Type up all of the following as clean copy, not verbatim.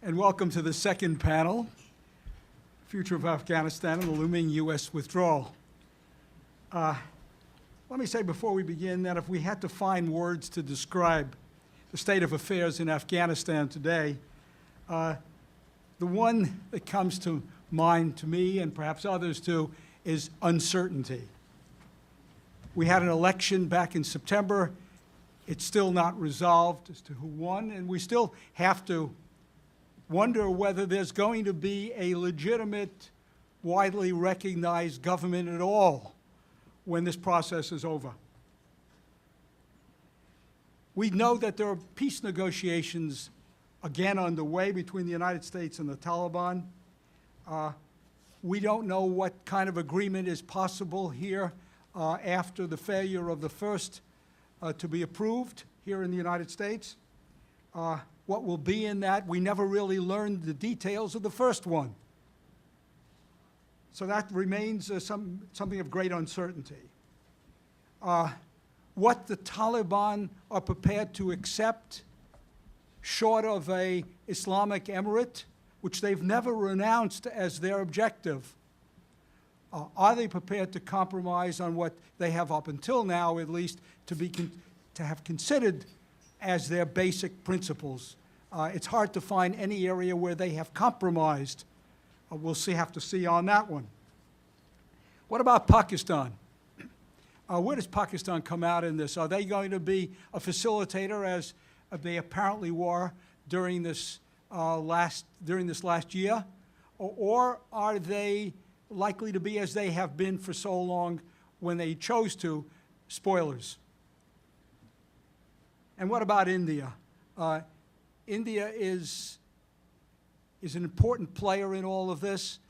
And welcome to the second panel, Future of Afghanistan and the Looming US-Withdrawal. Let me say before we begin that if we had to find words to describe the state of affairs in Afghanistan today, the one that comes to mind to me, and perhaps others too, is uncertainty. We had an election back in September. It's still not resolved as to who won, and we still have to wonder whether there's going to be a legitimate, widely recognized government at all when this process is over. We know that there are peace negotiations again underway between the United States and the Taliban. We don't know what kind of agreement is possible here after the failure of the first to be approved here in the United States. What will be in that? We never really learned the details of the first one. So that remains something of great uncertainty. What the Taliban are prepared to accept, short of an Islamic emirate, which they've never renounced as their objective, are they prepared to compromise on what they have up until now, at least, to have considered as their basic principles? It's hard to find any area where they have compromised. We'll have to see on that one. What about Pakistan? Where does Pakistan come out in this? Are they going to be a facilitator, as they apparently were during this last year, or are they likely to be, as they have been for so long when they chose to, spoilers? And what about India? India is an important player in all of this.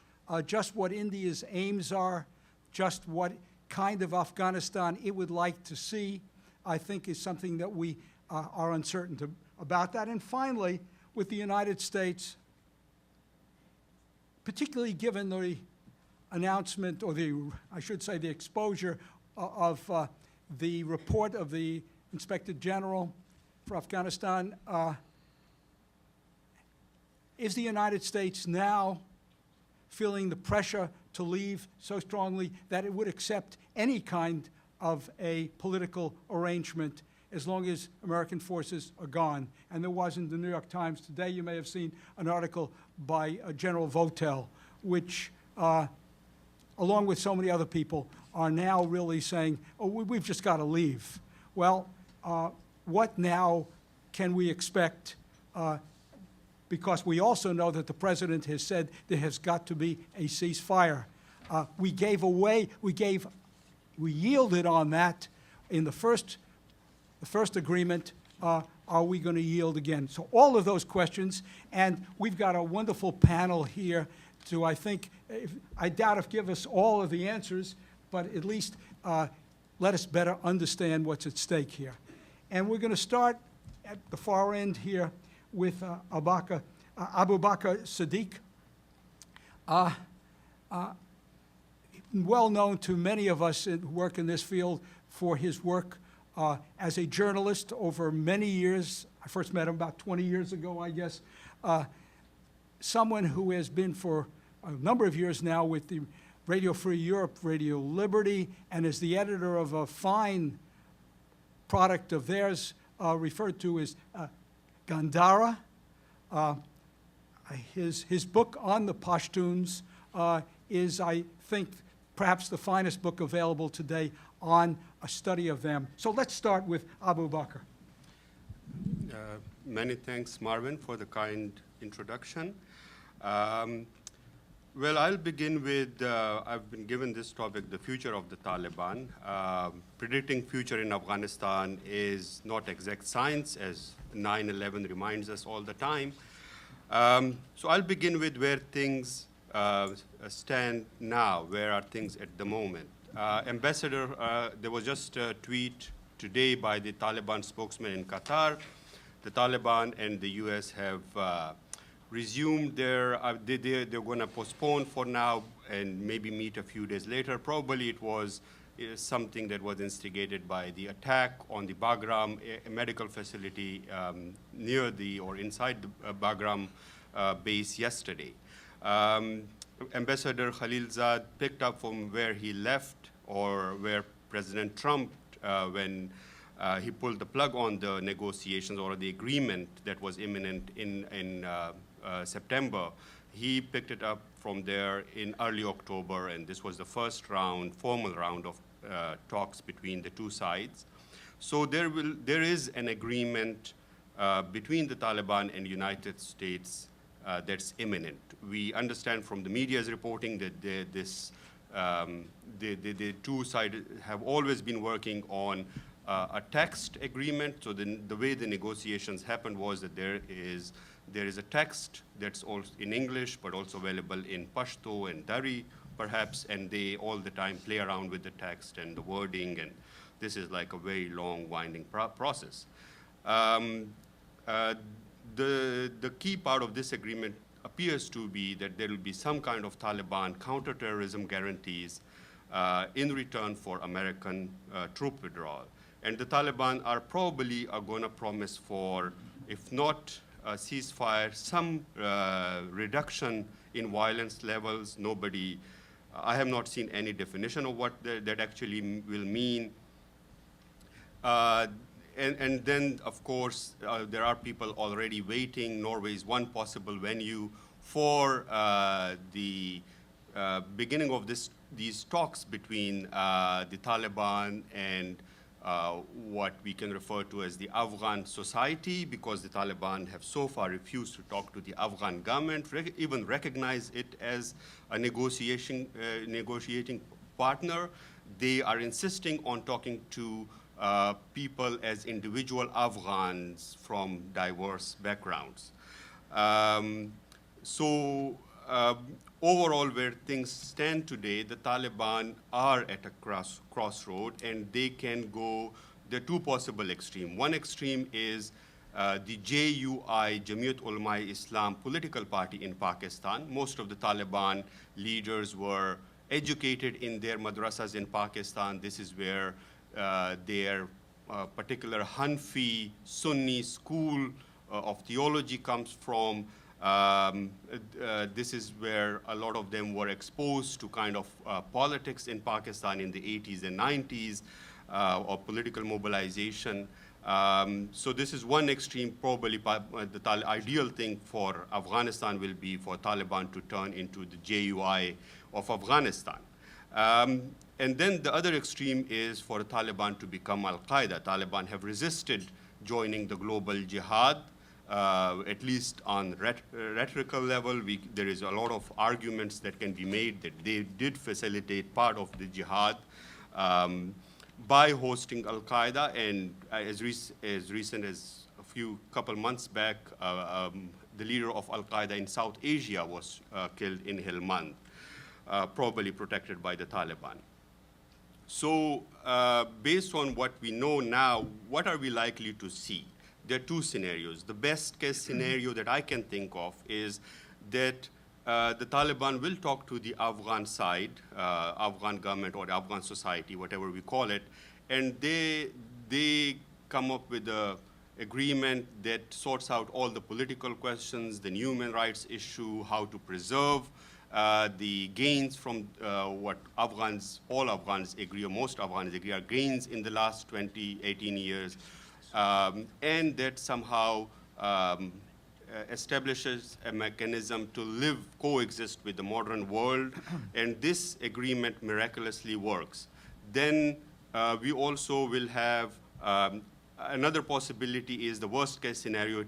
Just what India's aims are, just what kind of Afghanistan it would like to see, I think is something that we are uncertain about that. And finally, with the United States, particularly given the announcement, or I should say the exposure of the report of the Inspector General for Afghanistan, is the United States now feeling the pressure to leave so strongly that it would accept any kind of a political arrangement as long as American forces are gone? And there was in the New York Times today, you may have seen an article by General Votel, which, along with so many other people, are now really saying, oh, we've just got to leave. Well, what now can we expect? Because we also know that the president has said there has got to be a ceasefire. We yielded on that in the first agreement. Are we going to yield again? So all of those questions, and we've got a wonderful panel here to, I think, I doubt if give us all of the answers, but at least let us better understand what's at stake here. And we're going to start at the far end here with Abubakar Siddique, well known to many of us who work in this field for his work as a journalist over many years. I first met him about 20 years ago, I guess. Someone who has been for a number of years now with the Radio Free Europe, Radio Liberty, and is the editor of a fine product of theirs referred to as Gandhara. His book on the Pashtuns is, I think, perhaps the finest book available today on a study of them. So let's start with Abubakar. Many thanks, Marvin, for the kind introduction. Well, I'll begin with, I've been given this topic, the future of the Taliban. Predicting future in Afghanistan is not exact science, as 9/11 reminds us all the time. So I'll begin with where things stand now. Where are things at the moment? Ambassador, there was just a tweet today by the Taliban spokesman in Qatar. The Taliban and the US have resumed their, they're going to postpone for now and maybe meet a few days later. Probably it was something that was instigated by the attack on the Bagram, a medical facility near the or inside the Bagram base yesterday. Ambassador Khalilzad picked up from where he left, or where President Trump, when he pulled the plug on the negotiations or the agreement that was imminent in September. He picked it up from there in early October, and this was the first round, formal round of talks between the two sides. So there is an agreement between the Taliban and United States that's imminent. We understand from the media's reporting that the two sides have always been working on a text agreement. So the way the negotiations happened was that there is a text that's also in English, but also available in Pashto and Dari, perhaps, and they all the time play around with the text and the wording, and this is like a very long, winding process. The key part of this agreement appears to be that there will be some kind of Taliban counterterrorism guarantees in return for American troop withdrawal. And the Taliban are probably going to promise for, if not a ceasefire, some reduction in violence levels. I have not seen any definition of what that actually will mean. And then, of course, there are people already waiting. Norway is one possible venue for the beginning of these talks between the Taliban and what we can refer to as the Afghan society, because the Taliban have so far refused to talk to the Afghan government, even recognize it as a negotiating partner. They are insisting on talking to people as individual Afghans from diverse backgrounds. Overall, where things stand today, the Taliban are at a crossroad, and they can go, there are two possible extremes. One extreme is the JUI, Jamiat Ulama-e-Islam political party in Pakistan. Most of the Taliban leaders were educated in their madrasas in Pakistan. This is where their particular Hanfi Sunni school of theology comes from. This is where a lot of them were exposed to kind of politics in Pakistan in the 80s and 90s, or political mobilization. So this is one extreme. Probably the ideal thing for Afghanistan will be for Taliban to turn into the JUI of Afghanistan. And then the other extreme is for the Taliban to become Al-Qaeda. Taliban have resisted joining the global jihad, at least on rhetorical level. There is a lot of arguments that can be made that they did facilitate part of the jihad by hosting Al-Qaeda. And as recent as a couple months back, the leader of Al-Qaeda in South Asia was killed in Helmand, probably protected by the Taliban. So based on what we know now, what are we likely to see? There are two scenarios. The best case scenario that I can think of is that the Taliban will talk to the Afghan side, Afghan government or Afghan society, whatever we call it, and they come up with an agreement that sorts out all the political questions, the human rights issue, how to preserve the gains from what all Afghans agree, or most Afghans agree, are gains in the last 20, 18 years, and that somehow establishes a mechanism to coexist with the modern world, and this agreement miraculously works. Then we also will have another possibility is the worst case scenario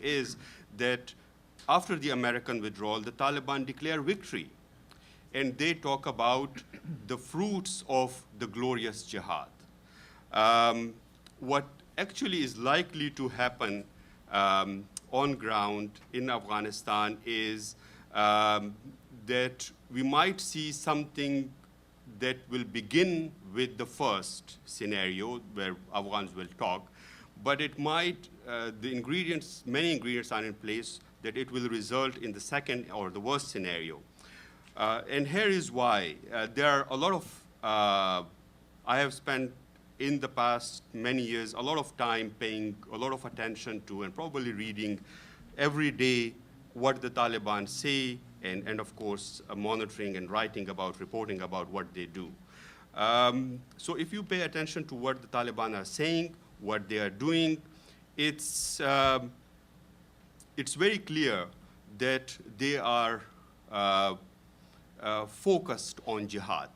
is that after the American withdrawal, the Taliban declare victory, and they talk about the fruits of the glorious jihad. What actually is likely to happen on ground in Afghanistan is that we might see something that will begin with the first scenario where Afghans will talk, but it might, many ingredients are in place that it will result in the second or the worst scenario. And here is why. There are a lot of, I have spent in the past many years a lot of time paying a lot of attention to and probably reading every day what the Taliban say, and of course, monitoring and writing about, reporting about what they do. So if you pay attention to what the Taliban are saying, what they are doing, it's very clear that they are focused on jihad.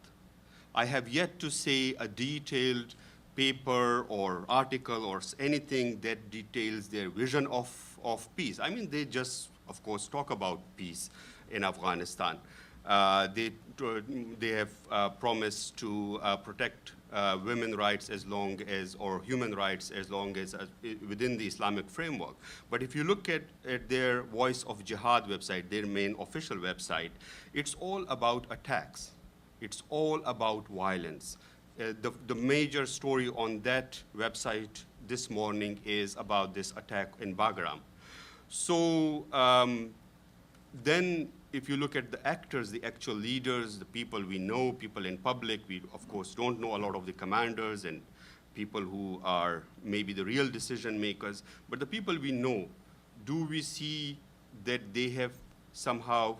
I have yet to see a detailed paper or article or anything that details their vision of peace. I mean, they just, of course, talk about peace in Afghanistan. They have promised to protect women's rights as long as, or human rights as long as within the Islamic framework. But if you look at their Voice of Jihad website, their main official website, it's all about attacks. It's all about violence. The major story on that website this morning is about this attack in Bagram. So then if you look at the actors, the actual leaders, the people we know, people in public, we of course don't know a lot of the commanders and people who are maybe the real decision makers, but the people we know, do we see that they have somehow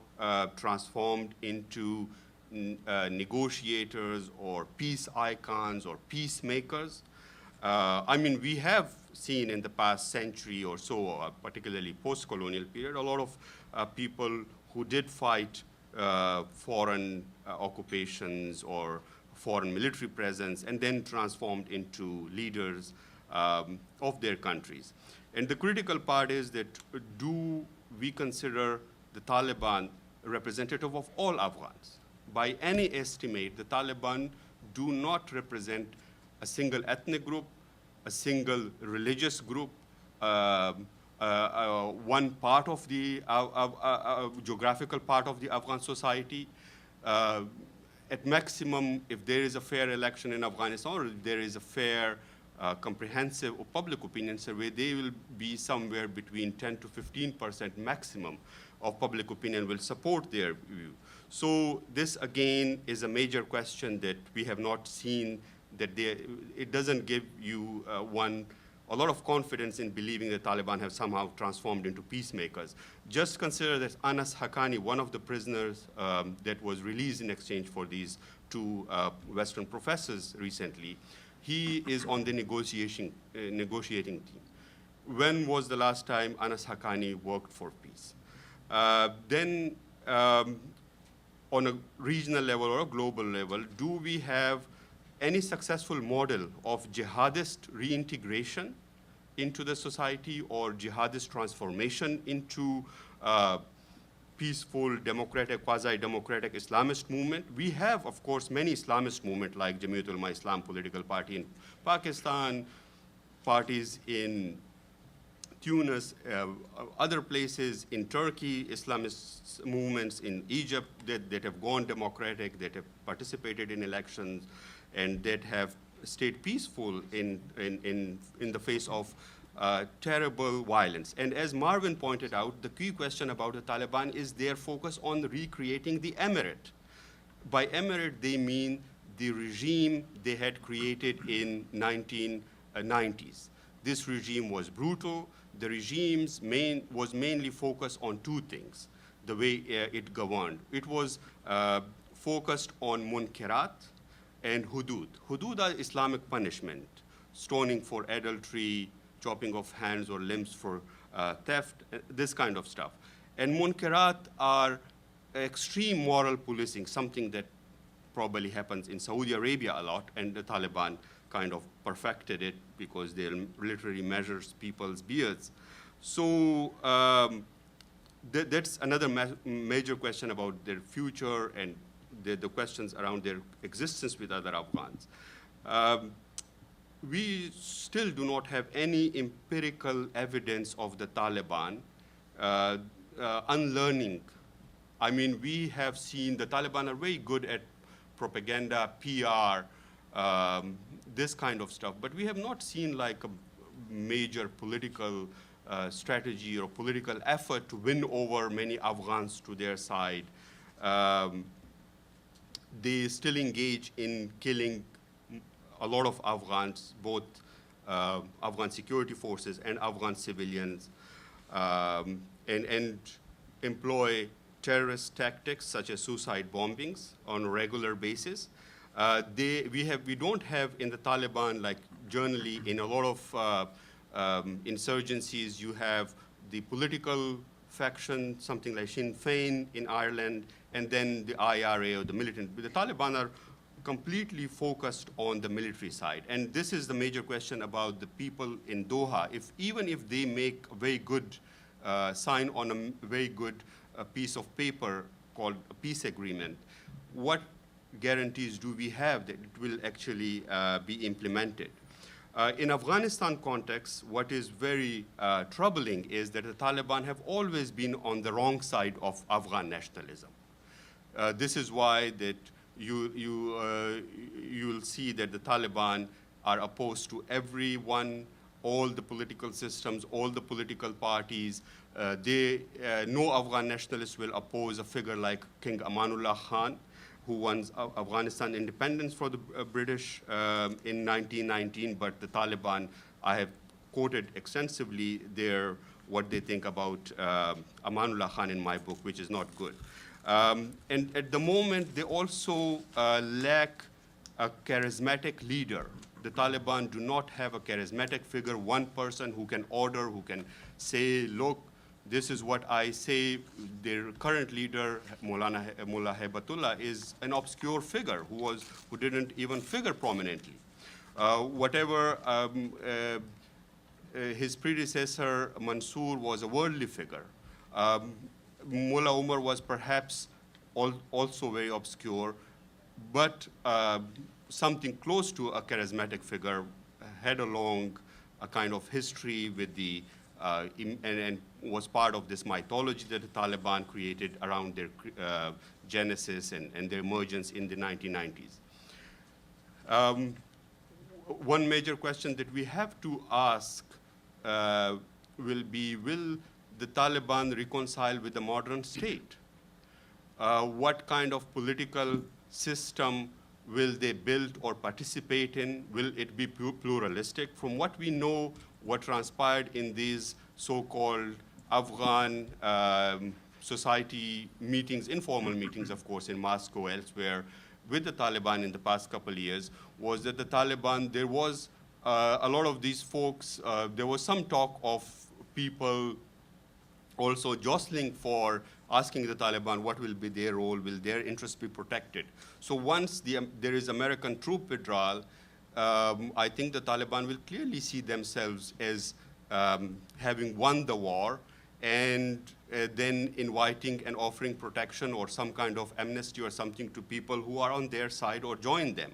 transformed into negotiators or peace icons or peacemakers? I mean, we have seen in the past century or so, particularly post-colonial period, a lot of people who did fight foreign occupations or foreign military presence and then transformed into leaders of their countries. And the critical part is that do we consider the Taliban representative of all Afghans? By any estimate, the Taliban do not represent a single ethnic group, a single religious group, one part of the geographical part of the Afghan society. At maximum, if there is a fair election in Afghanistan, or if there is a fair, comprehensive public opinion survey, they will be somewhere between 10 to 15% maximum of public opinion will support their view. So this, again, is a major question that we have not seen, that it doesn't give you a lot of confidence in believing the Taliban have somehow transformed into peacemakers. Just consider that Anas Haqqani, one of the prisoners that was released in exchange for these two Western professors recently, he is on the negotiating team. When was the last time Anas Haqqani worked for peace? Then on a regional level or a global level, do we have any successful model of jihadist reintegration into the society or jihadist transformation into peaceful, democratic, quasi-democratic Islamist movement? We have, of course, many Islamist movements like Jamiat Ulama-Islam political party in Pakistan, parties in Tunis, other places in Turkey, Islamist movements in Egypt that have gone democratic, that have participated in elections, and that have stayed peaceful in the face of terrible violence. And as Marvin pointed out, the key question about the Taliban is their focus on recreating the emirate. By emirate, they mean the regime they had created in 1990s. This regime was brutal. The regime was mainly focused on two things, the way it governed. It was focused on munkarat and hudud. Hudud are Islamic punishment, stoning for adultery, chopping of hands or limbs for theft, this kind of stuff. And munkarat are extreme moral policing, something that probably happens in Saudi Arabia a lot, and the Taliban kind of perfected it because they literally measures people's beards. So that's another major question about their future and the questions around their existence with other Afghans. We still do not have any empirical evidence of the Taliban unlearning. I mean, we have seen the Taliban are very good at propaganda, PR, this kind of stuff, but we have not seen like a major political strategy or political effort to win over many Afghans to their side. They still engage in killing a lot of Afghans, both Afghan security forces and Afghan civilians. and employ terrorist tactics such as suicide bombings on a regular basis. We don't have in the Taliban, like generally in a lot of insurgencies, you have the political faction, something like Sinn Féin in Ireland, and then the IRA or the militant. But the Taliban are completely focused on the military side. And this is the major question about the people in Doha. Even if they make a very good, sign on a very good piece of paper called a peace agreement, what guarantees do we have that it will actually be implemented? In Afghanistan context, what is very troubling is that the Taliban have always been on the wrong side of Afghan nationalism. This is why that you'll see that the Taliban are opposed to everyone, all the political systems, all the political parties. No Afghan nationalist will oppose a figure like King Amanullah Khan, who won Afghanistan independence for the British in 1919, but the Taliban, I have quoted extensively what they think about Amanullah Khan in my book, which is not good. And at the moment, they also lack a charismatic leader. The Taliban do not have a charismatic figure, one person who can order, who can say, look, this is what I say. Their current leader, Mullah Haibatullah, is an obscure figure who didn't even figure prominently. His predecessor, Mansour, was a worldly figure. Mullah Umar was perhaps also very obscure, but something close to a charismatic figure, had a kind of history with the, and was part of this mythology that the Taliban created around their genesis and their emergence in the 1990s. One major question that we have to ask will be, will the Taliban reconcile with the modern state? What kind of political system will they build or participate in? Will it be pluralistic? From what we know, what transpired in these so-called Afghan society meetings, informal meetings, of course, in Moscow, elsewhere, with the Taliban in the past couple of years, was that the Taliban, there was a lot of these folks, there was some talk of people also jostling for asking the Taliban what will be their role, will their interests be protected. So once there is American troop withdrawal, I think the Taliban will clearly see themselves as having won the war, and then inviting and offering protection or some kind of amnesty or something to people who are on their side or join them.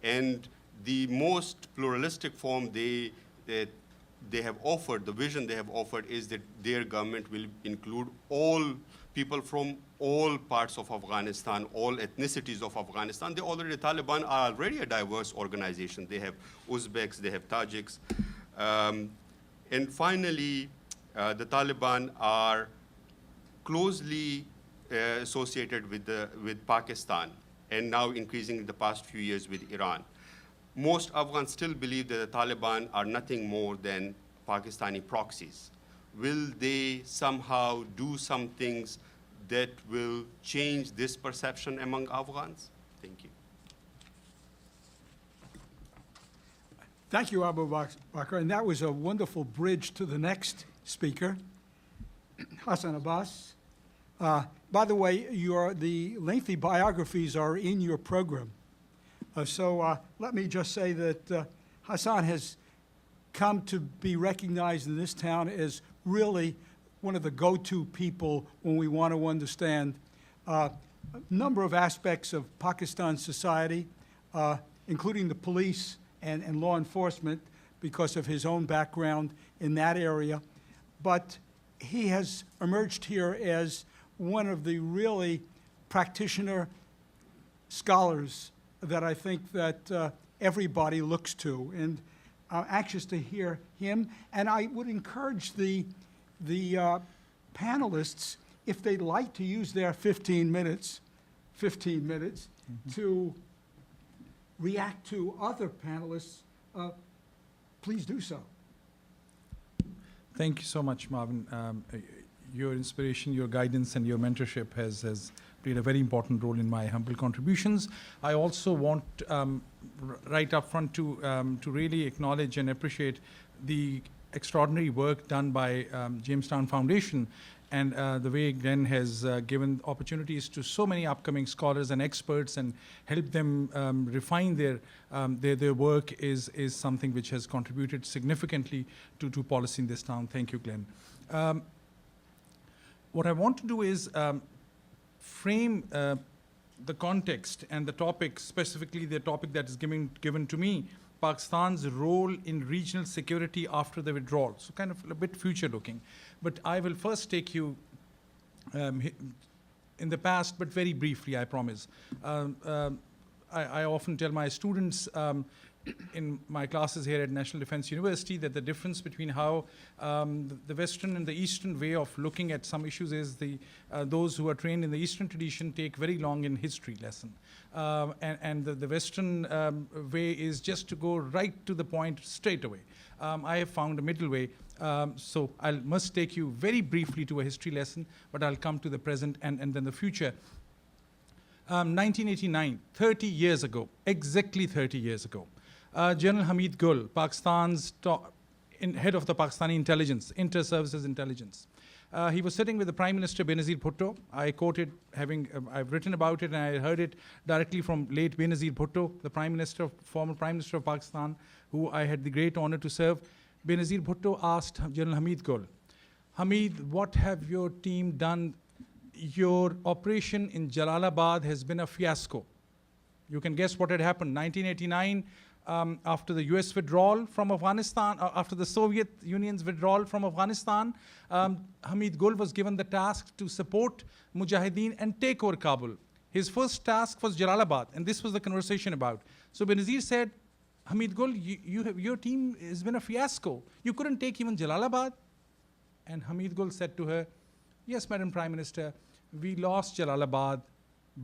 And the most pluralistic form they have offered, the vision they have offered, is that their government will include all people from all parts of Afghanistan, all ethnicities of Afghanistan. The Taliban are already a diverse organization. They have Uzbeks, they have Tajiks. And finally, the Taliban are closely associated with Pakistan, and now increasingly in the past few years with Iran. Most Afghans still believe that the Taliban are nothing more than Pakistani proxies. Will they somehow do some things that will change this perception among Afghans? Thank you. Thank you, Abubakar, and that was a wonderful bridge to the next speaker, Hassan Abbas. By the way, the lengthy biographies are in your program. So let me just say that Hassan has come to be recognized in this town as really one of the go-to people when we want to understand a number of aspects of Pakistan society, including the police and law enforcement, because of his own background in that area. But he has emerged here as one of the really practitioner scholars that I think that everybody looks to. And I'm anxious to hear him. And I would encourage the panelists, if they'd like to use their 15 minutes to react to other panelists, please do so. Thank you so much, Marvin. your inspiration, your guidance, and your mentorship has played a very important role in my humble contributions. I also want, right up front, to really acknowledge and appreciate the extraordinary work done by Jamestown Foundation, and the way Glenn has given opportunities to so many upcoming scholars and experts and help them refine their work is something which has contributed significantly to policy in this town. Thank you, Glenn. What I want to do is frame the context and the topic, specifically the topic that is given to me, Pakistan's role in regional security after the withdrawal. So kind of a bit future-looking. But I will first take you in the past, but very briefly, I promise. I often tell my students in my classes here at National Defense University that the difference between how the Western and the Eastern way of looking at some issues is those who are trained in the Eastern tradition take very long in history lesson. And the Western way is just to go right to the point straight away. I have found a middle way. So I must take you very briefly to a history lesson, but I'll come to the present and then the future. 1989, 30 years ago, exactly 30 years ago, General Hamid Gul, Pakistan's head of the Pakistani intelligence, inter-services intelligence. He was sitting with the Prime Minister Benazir Bhutto. I quoted, I've written about it and I heard it directly from late Benazir Bhutto, the former Prime Minister of Pakistan, who I had the great honor to serve. Benazir Bhutto asked General Hamid Gul, Hamid, what have your team done? Your operation in Jalalabad has been a fiasco. You can guess what had happened. 1989, after the US withdrawal from Afghanistan, after the Soviet Union's withdrawal from Afghanistan, Hamid Gul was given the task to support Mujahideen and take over Kabul. His first task was Jalalabad, and this was the conversation about. So Benazir said, Hamid Gul, your team has been a fiasco. You couldn't take even Jalalabad? And Hamid Gul said to her, yes, Madam Prime Minister, we lost Jalalabad,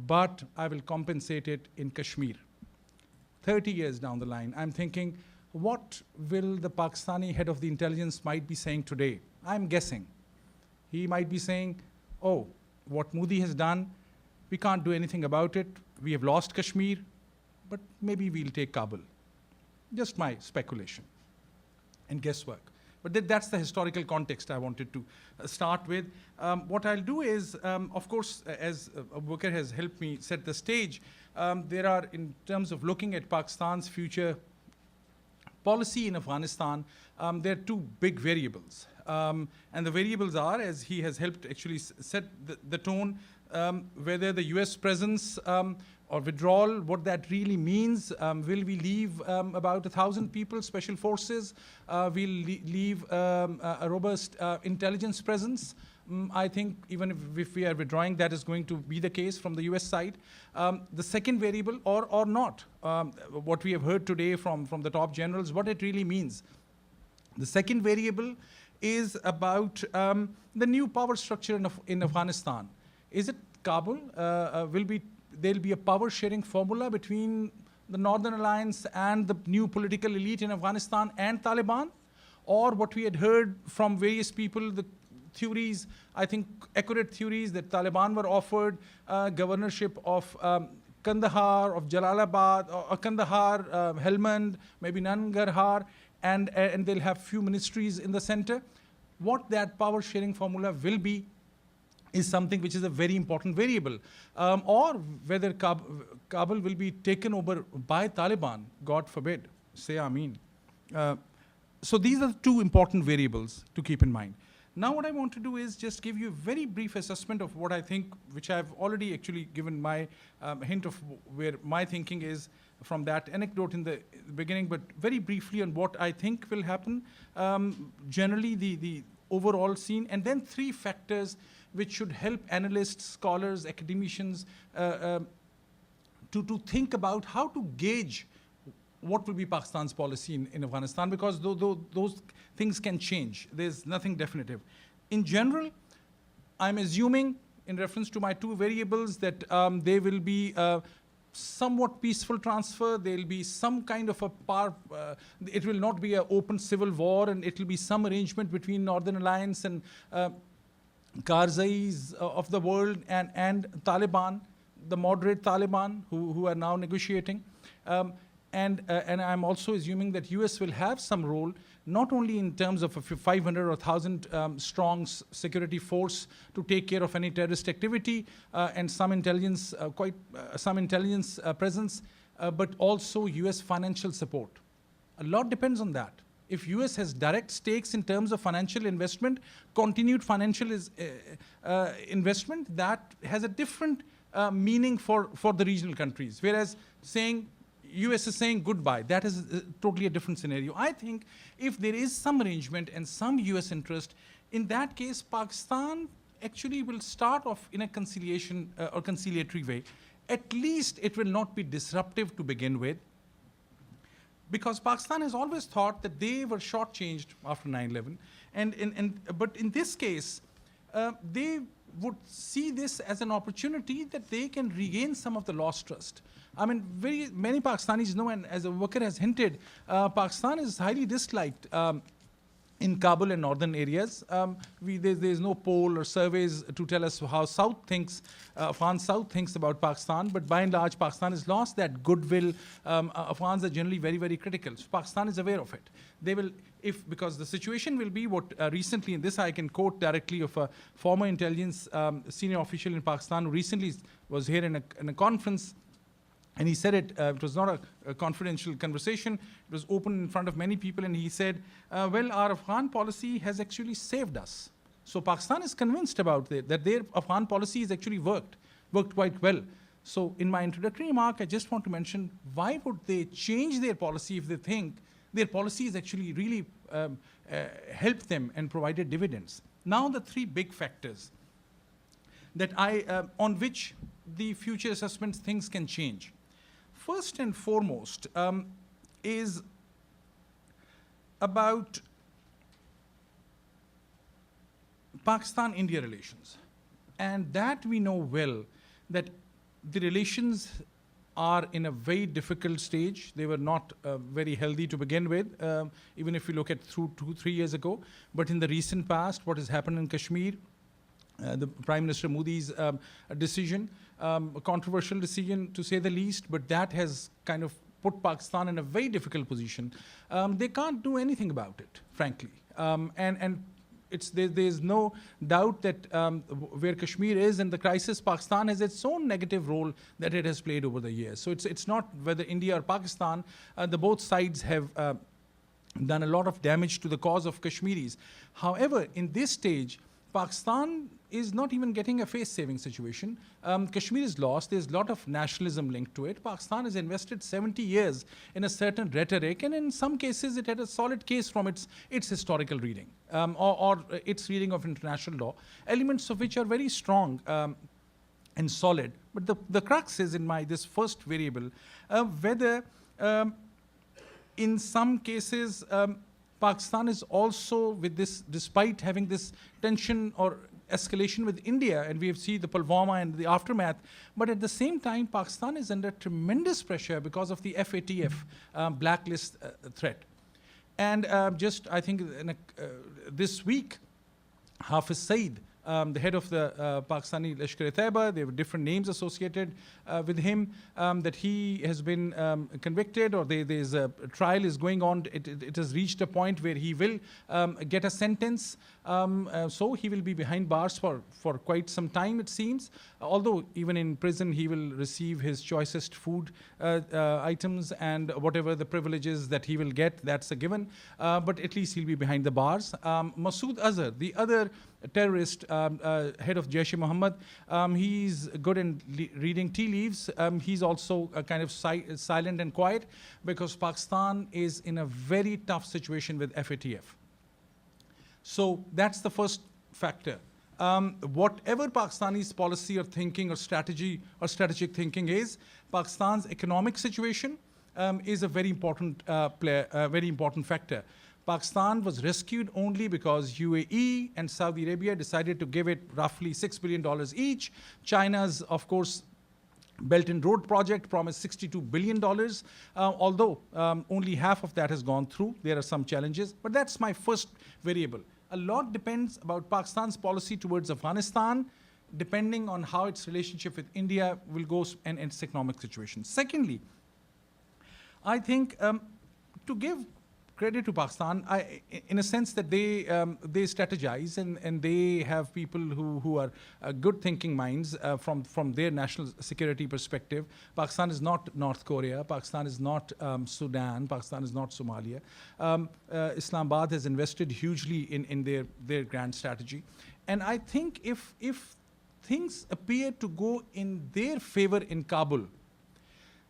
but I will compensate it in Kashmir. 30 years down the line, I'm thinking, what will the Pakistani head of the intelligence might be saying today? I'm guessing. He might be saying, oh, what Modi has done, we can't do anything about it. We have lost Kashmir, but maybe we'll take Kabul. Just my speculation and guesswork. But that's the historical context I wanted to start with. What I'll do is, of course, as Abubakar has helped me set the stage, there are, in terms of looking at Pakistan's future policy in Afghanistan, there are two big variables. And the variables are, as he has helped actually set the tone, whether the US presence or withdrawal, what that really means. Will we leave about 1,000 people, special forces? We'll leave a robust intelligence presence. I think even if we are withdrawing, that is going to be the case from the US side. The second variable, or not, what we have heard today from the top generals, what it really means. The second variable is about the new power structure in Afghanistan. Is it Kabul? There'll be a power-sharing formula between the Northern Alliance and the new political elite in Afghanistan and Taliban? Or what we had heard from various people, the theories, I think accurate theories, that Taliban were offered governorship of Kandahar, of Jalalabad, or Kandahar, Helmand, maybe Nangarhar, and they'll have few ministries in the center. What that power-sharing formula will be is something which is a very important variable. Or whether Kabul will be taken over by Taliban, God forbid, say Ameen. So these are the two important variables to keep in mind. Now what I want to do is just give you a very brief assessment of what I think, which I've already actually given my hint of where my thinking is from that anecdote in the beginning, but very briefly on what I think will happen, generally the overall scene, and then three factors which should help analysts, scholars, academicians to think about how to gauge what will be Pakistan's policy in Afghanistan, because those things can change. There's nothing definitive. In general, I'm assuming, in reference to my two variables, that there will be somewhat peaceful transfer. There'll be some kind of a it will not be an open civil war, and it will be some arrangement between Northern Alliance and Karzais of the world and Taliban, the moderate Taliban who are now negotiating. And I'm also assuming that US will have some role, not only in terms of a 500 or 1,000 strong security force to take care of any terrorist activity and some intelligence, presence, but also US financial support. A lot depends on that. If US has direct stakes in terms of financial investment, continued financial investment, that has a different meaning for the regional countries. Whereas saying US is saying goodbye, that is totally a different scenario. I think if there is some arrangement and some US interest, in that case, Pakistan actually will start off in a conciliation or conciliatory way. At least it will not be disruptive to begin with, because Pakistan has always thought that they were shortchanged after 9/11. But in this case, they would see this as an opportunity that they can regain some of the lost trust. I mean, very many Pakistanis know, and as Abubakar has hinted, Pakistan is highly disliked in Kabul and northern areas. There's no poll or surveys to tell us how Afghan South thinks about Pakistan, but by and large, Pakistan has lost that goodwill. Afghans are generally very, very critical. So Pakistan is aware of it. They will, because the situation will be what recently, in this I can quote directly of a former intelligence senior official in Pakistan who recently was here in a conference. And he said it was not a confidential conversation, it was open in front of many people, and he said, well, our Afghan policy has actually saved us. So Pakistan is convinced about it, that their Afghan policy has actually worked quite well. So in my introductory remark, I just want to mention, why would they change their policy if they think their policy has actually really helped them and provided dividends? Now the three big factors that on which the future assessments things can change. First and foremost is about Pakistan-India relations. And that we know well, that the relations are in a very difficult stage. They were not very healthy to begin with, even if you look at through 2-3 years ago. But in the recent past, what has happened in Kashmir, the Prime Minister Modi's decision, a controversial decision to say the least, but that has kind of put Pakistan in a very difficult position. They can't do anything about it, frankly. And there's no doubt that where Kashmir is in the crisis, Pakistan has its own negative role that it has played over the years. So it's not whether India or Pakistan, the both sides have done a lot of damage to the cause of Kashmiris. However, in this stage, Pakistan is not even getting a face-saving situation. Kashmir is lost. There's a lot of nationalism linked to it. Pakistan has invested 70 years in a certain rhetoric, and in some cases it had a solid case from its historical reading or its reading of international law, elements of which are very strong and solid. But the crux is in this first variable, whether in some cases Pakistan is also with this, despite having this tension or escalation with India, and we have seen the Pulwama and the aftermath, but at the same time, Pakistan is under tremendous pressure because of the FATF blacklist threat. And I think this week, Hafiz Saeed, the head of the Pakistani Lashkar-e-Taiba, there were different names associated with him, that he has been convicted, or there's a trial is going on. It has reached a point where he will get a sentence. So he will be behind bars for quite some time, it seems. Although even in prison, he will receive his choicest food items and whatever the privileges that he will get, that's a given. But at least he'll be behind the bars. Masood Azhar, the other terrorist, head of Jaish-e-Mohammed, he's good in reading tea leaves. He's also kind of silent and quiet because Pakistan is in a very tough situation with FATF. So that's the first factor. Whatever Pakistani's policy or thinking or strategy or strategic thinking is, Pakistan's economic situation is a very important very important factor. Pakistan was rescued only because UAE and Saudi Arabia decided to give it roughly $6 billion each. China's, of course, Belt and Road project promised $62 billion, although only half of that has gone through. There are some challenges, but that's my first variable. a lot depends about Pakistan's policy towards Afghanistan, depending on how its relationship with India will go and its economic situation. Secondly, I think to give credit to Pakistan, in a sense that they strategize and they have people who are good thinking minds from their national security perspective. Pakistan is not North Korea. Pakistan is not Sudan. Pakistan is not Somalia. Islamabad has invested hugely in their grand strategy. And I think if things appear to go in their favor in Kabul,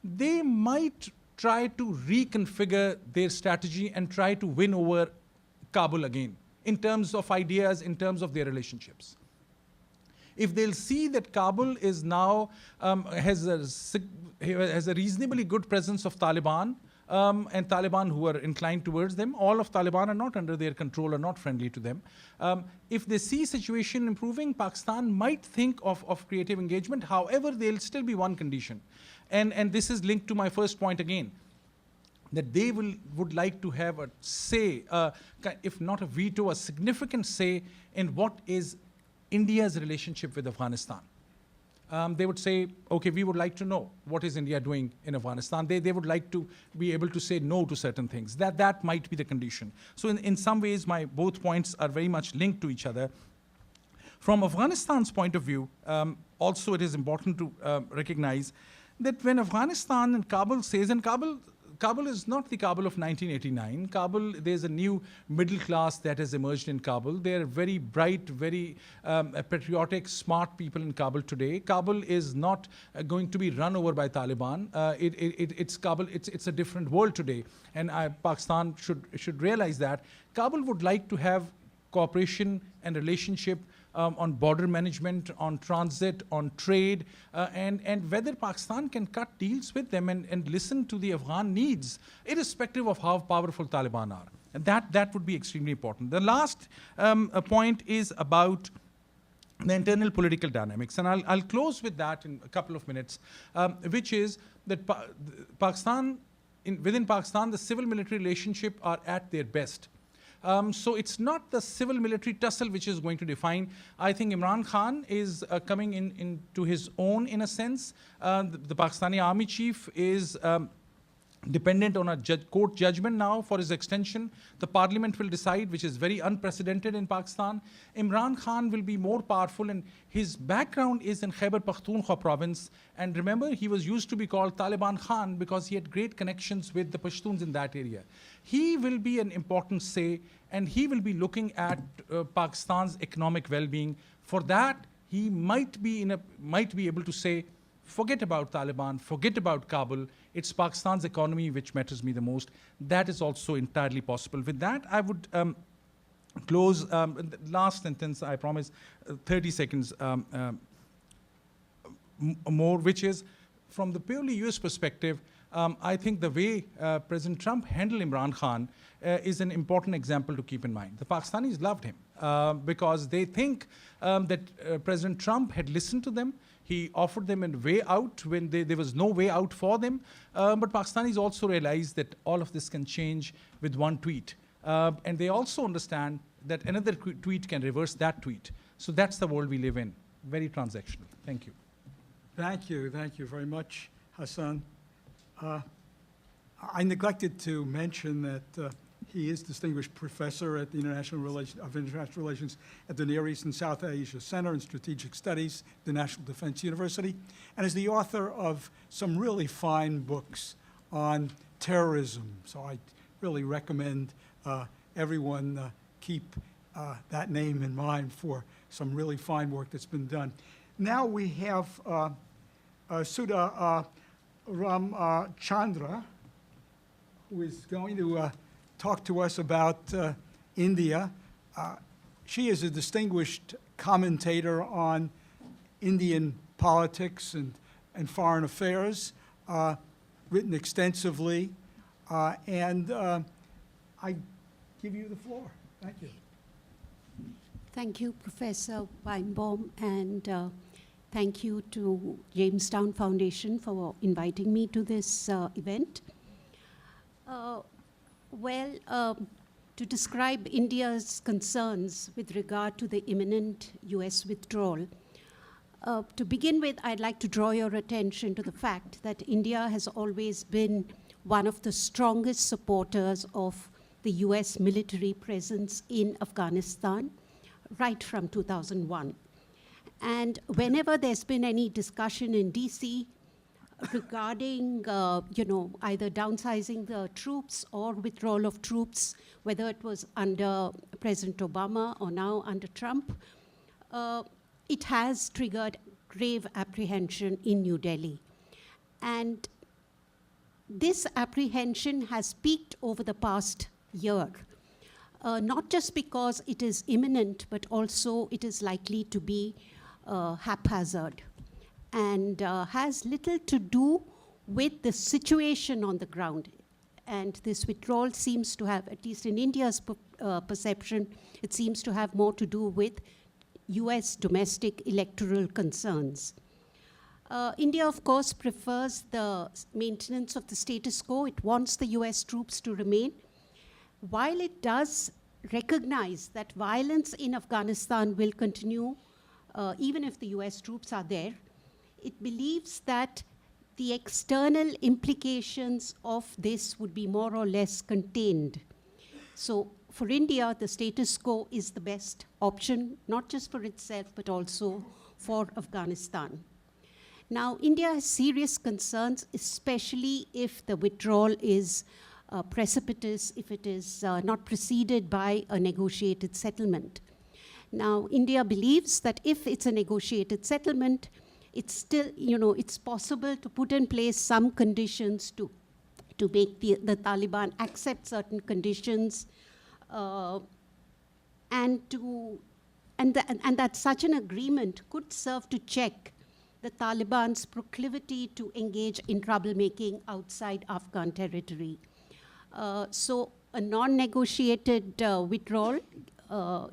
they might try to reconfigure their strategy and try to win over Kabul again in terms of ideas, in terms of their relationships. If they'll see that Kabul is now has a reasonably good presence of Taliban, and Taliban who are inclined towards them, all of Taliban are not under their control, are not friendly to them. If they see situation improving, Pakistan might think of creative engagement. However, there'll still be one condition. And this is linked to my first point again, that they would like to have a say, if not a veto, a significant say in what is India's relationship with Afghanistan. They would say, okay, we would like to know what is India doing in Afghanistan. They would like to be able to say no to certain things. That might be the condition. So in some ways, my both points are very much linked to each other. From Afghanistan's point of view, also it is important to recognize that when Afghanistan and Kabul says, and Kabul is not the Kabul of 1989. Kabul, there's a new middle class that has emerged in Kabul. They're very bright, very patriotic, smart people in Kabul today. Kabul is not going to be run over by Taliban. It's Kabul. It's a different world today, and Pakistan should realize that. Kabul would like to have cooperation and relationship on border management, on transit, on trade, and whether Pakistan can cut deals with them and listen to the Afghan needs, irrespective of how powerful Taliban are. And that would be extremely important. The last point is about the internal political dynamics. And I'll close with that in a couple of minutes, which is that within Pakistan, the civil-military relationship are at their best. So it's not the civil-military tussle which is going to define. I think Imran Khan is coming into his own in a sense. The Pakistani army chief is dependent on a court judgment now for his extension. The parliament will decide, which is very unprecedented in Pakistan. Imran Khan will be more powerful, and his background is in Khyber Pakhtunkhwa province. And remember, he was used to be called Taliban Khan because he had great connections with the Pashtuns in that area. He will be an important say, and he will be looking at Pakistan's economic well-being. For that, he might be able to say, forget about Taliban, forget about Kabul. It's Pakistan's economy which matters me the most. That is also entirely possible. With that, I would close. Last sentence, I promise, 30 seconds more, which is, from the purely US perspective, I think the way President Trump handled Imran Khan is an important example to keep in mind. The Pakistanis loved him because they think that President Trump had listened to them. He offered them a way out when there was no way out for them. But Pakistanis also realize that all of this can change with one tweet. And they also understand that another tweet can reverse that tweet. So that's the world we live in, very transactional. Thank you. Thank you very much, Hassan. I neglected to mention that he is Distinguished Professor at the International Relations at the Near East and South Asia Center in Strategic Studies, the National Defense University, and is the author of some really fine books on terrorism. So I really recommend everyone keep that name in mind for some really fine work that's been done. Now we have Sudha Ramachandran, who is going to talk to us about India. She is a distinguished commentator on Indian politics and foreign affairs, written extensively, and I give you the floor. Thank you. Thank you, Professor Weinbaum, and thank you to Jamestown Foundation for inviting me to this event. to describe India's concerns with regard to the imminent US withdrawal. To begin with, I'd like to draw your attention to the fact that India has always been one of the strongest supporters of the US military presence in Afghanistan, right from 2001. And whenever there's been any discussion in DC regarding, either downsizing the troops or withdrawal of troops, whether it was under President Obama or now under Trump, it has triggered grave apprehension in New Delhi. And this apprehension has peaked over the past year, not just because it is imminent, but also it is likely to be haphazard and has little to do with the situation on the ground. And this withdrawal seems to have, at least in India's perception, it seems to have more to do with US domestic electoral concerns. India, of course, prefers the maintenance of the status quo. It wants the US troops to remain. While it does recognize that violence in Afghanistan will continue, even if the US troops are there, it believes that the external implications of this would be more or less contained. So for India, the status quo is the best option, not just for itself, but also for Afghanistan. Now, India has serious concerns, especially if the withdrawal is precipitous, if it is not preceded by a negotiated settlement. Now, India believes that if it's a negotiated settlement, it's still, it's possible to put in place some conditions to make the Taliban accept certain conditions, and that such an agreement could serve to check the Taliban's proclivity to engage in troublemaking outside Afghan territory. So a non-negotiated withdrawal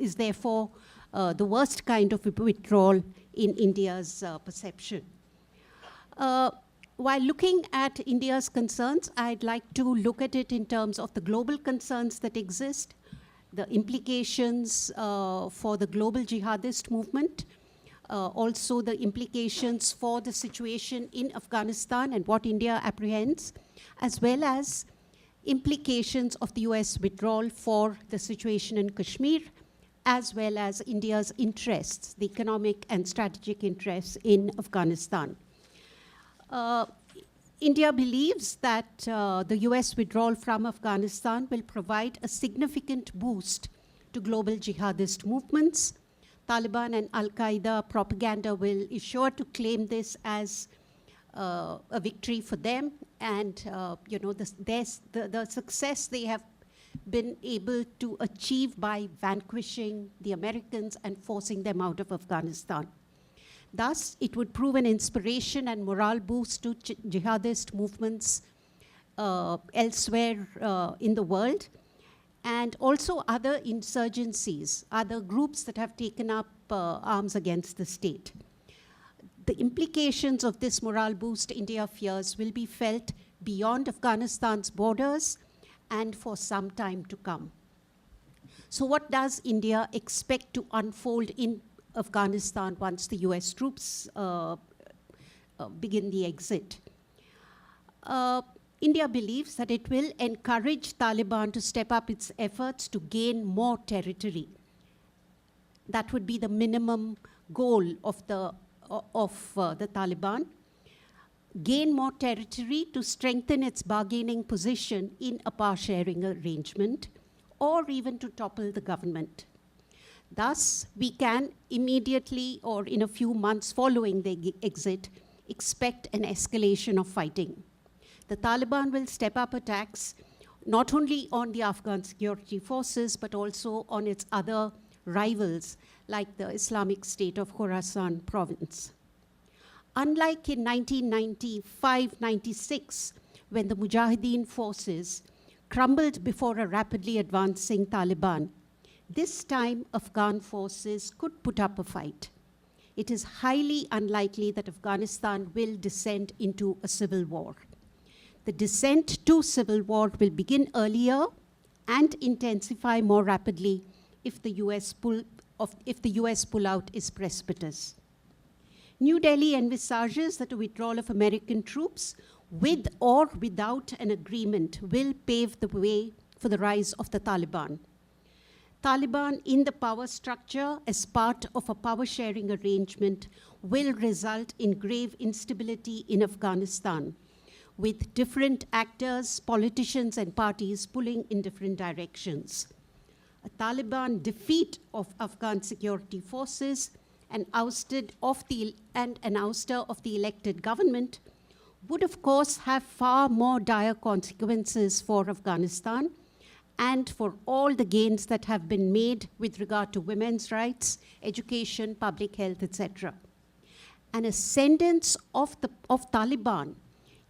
is therefore the worst kind of withdrawal in India's perception. While looking at India's concerns, I'd like to look at it in terms of the global concerns that exist, the implications for the global jihadist movement, also the implications for the situation in Afghanistan and what India apprehends, as well as implications of the US withdrawal for the situation in Kashmir, as well as India's interests, the economic and strategic interests in Afghanistan. India believes that the US withdrawal from Afghanistan will provide a significant boost to global jihadist movements. Taliban and Al-Qaeda propaganda is sure to claim this as a victory for them, and the success they have been able to achieve by vanquishing the Americans and forcing them out of Afghanistan. Thus, it would prove an inspiration and morale boost to jihadist movements elsewhere in the world, and also other insurgencies, other groups that have taken up arms against the state. The implications of this morale boost, India fears, will be felt beyond Afghanistan's borders and for some time to come. So what does India expect to unfold in Afghanistan once the US troops begin the exit? India believes that it will encourage Taliban to step up its efforts to gain more territory. That would be the minimum goal of the Taliban. Gain more territory to strengthen its bargaining position in a power-sharing arrangement, or even to topple the government. Thus, we can immediately, or in a few months following the exit, expect an escalation of fighting. The Taliban will step up attacks not only on the Afghan security forces, but also on its other rivals, like the Islamic State of Khorasan province. Unlike in 1995-96, when the Mujahideen forces crumbled before a rapidly advancing Taliban, this time Afghan forces could put up a fight. It is highly unlikely that Afghanistan will descend into a civil war. The descent to civil war will begin earlier, and intensify more rapidly if the US pullout is precipitous. New Delhi envisages that a withdrawal of American troops with or without an agreement will pave the way for the rise of the Taliban. Taliban in the power structure as part of a power-sharing arrangement will result in grave instability in Afghanistan, with different actors, politicians, and parties pulling in different directions. A Taliban defeat of Afghan security forces and an ouster of the elected government would, of course, have far more dire consequences for Afghanistan and for all the gains that have been made with regard to women's rights, education, public health, etc. An ascendance of Taliban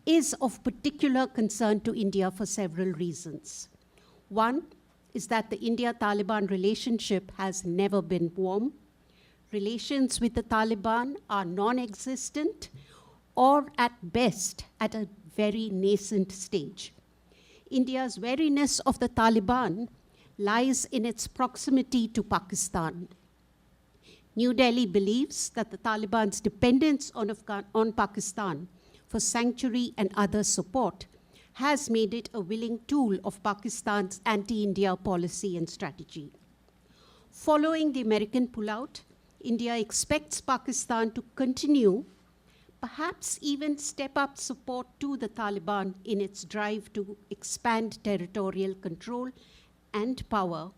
is of particular concern to India for several reasons. One is that the India-Taliban relationship has never been warm. Relations with the Taliban are non-existent or at best at a very nascent stage. India's wariness of the Taliban lies in its proximity to Pakistan. New Delhi believes that the Taliban's dependence on Pakistan for sanctuary and other support has made it a willing tool of Pakistan's anti-India policy and strategy. Following the American pullout, India expects Pakistan to continue, perhaps even step up support to the Taliban in its drive to expand territorial control and power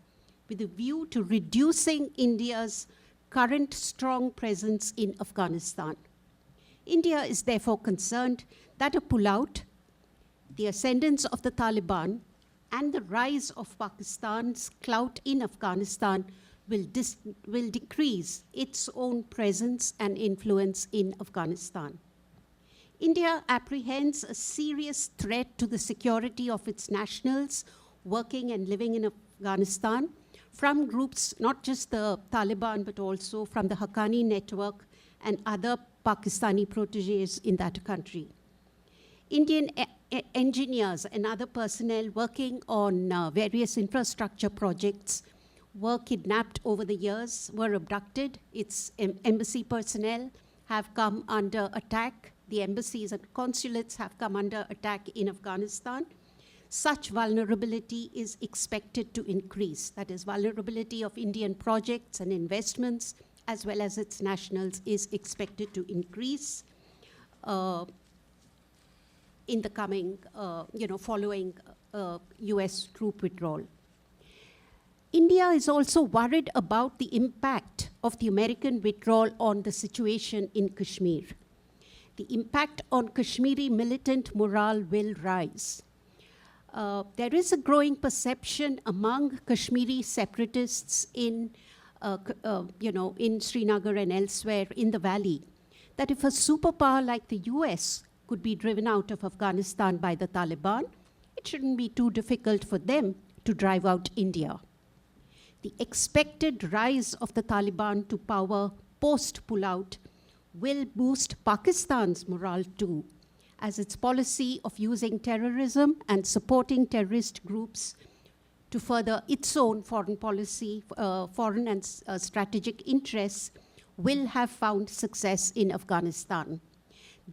with a view to reducing India's current strong presence in Afghanistan. India is therefore concerned that a pullout, the ascendance of the Taliban, and the rise of Pakistan's clout in Afghanistan will decrease its own presence and influence in Afghanistan. India apprehends a serious threat to the security of its nationals working and living in Afghanistan from groups, not just the Taliban, but also from the Haqqani network and other Pakistani proteges in that country. Indian engineers and other personnel working on various infrastructure projects were kidnapped over the years, were abducted. Its embassy personnel have come under attack. The embassies and consulates have come under attack in Afghanistan. Such vulnerability is expected to increase. That is, vulnerability of Indian projects and investments, as well as its nationals, is expected to increase in the coming, following US troop withdrawal. India is also worried about the impact of the American withdrawal on the situation in Kashmir. The impact on Kashmiri militant morale will rise. There is a growing perception among Kashmiri separatists in Srinagar and elsewhere in the valley that if a superpower like the US could be driven out of Afghanistan by the Taliban, it shouldn't be too difficult for them to drive out India. The expected rise of the Taliban to power post-pullout will boost Pakistan's morale too, as its policy of using terrorism and supporting terrorist groups to further its own foreign policy, foreign and strategic interests will have found success in Afghanistan.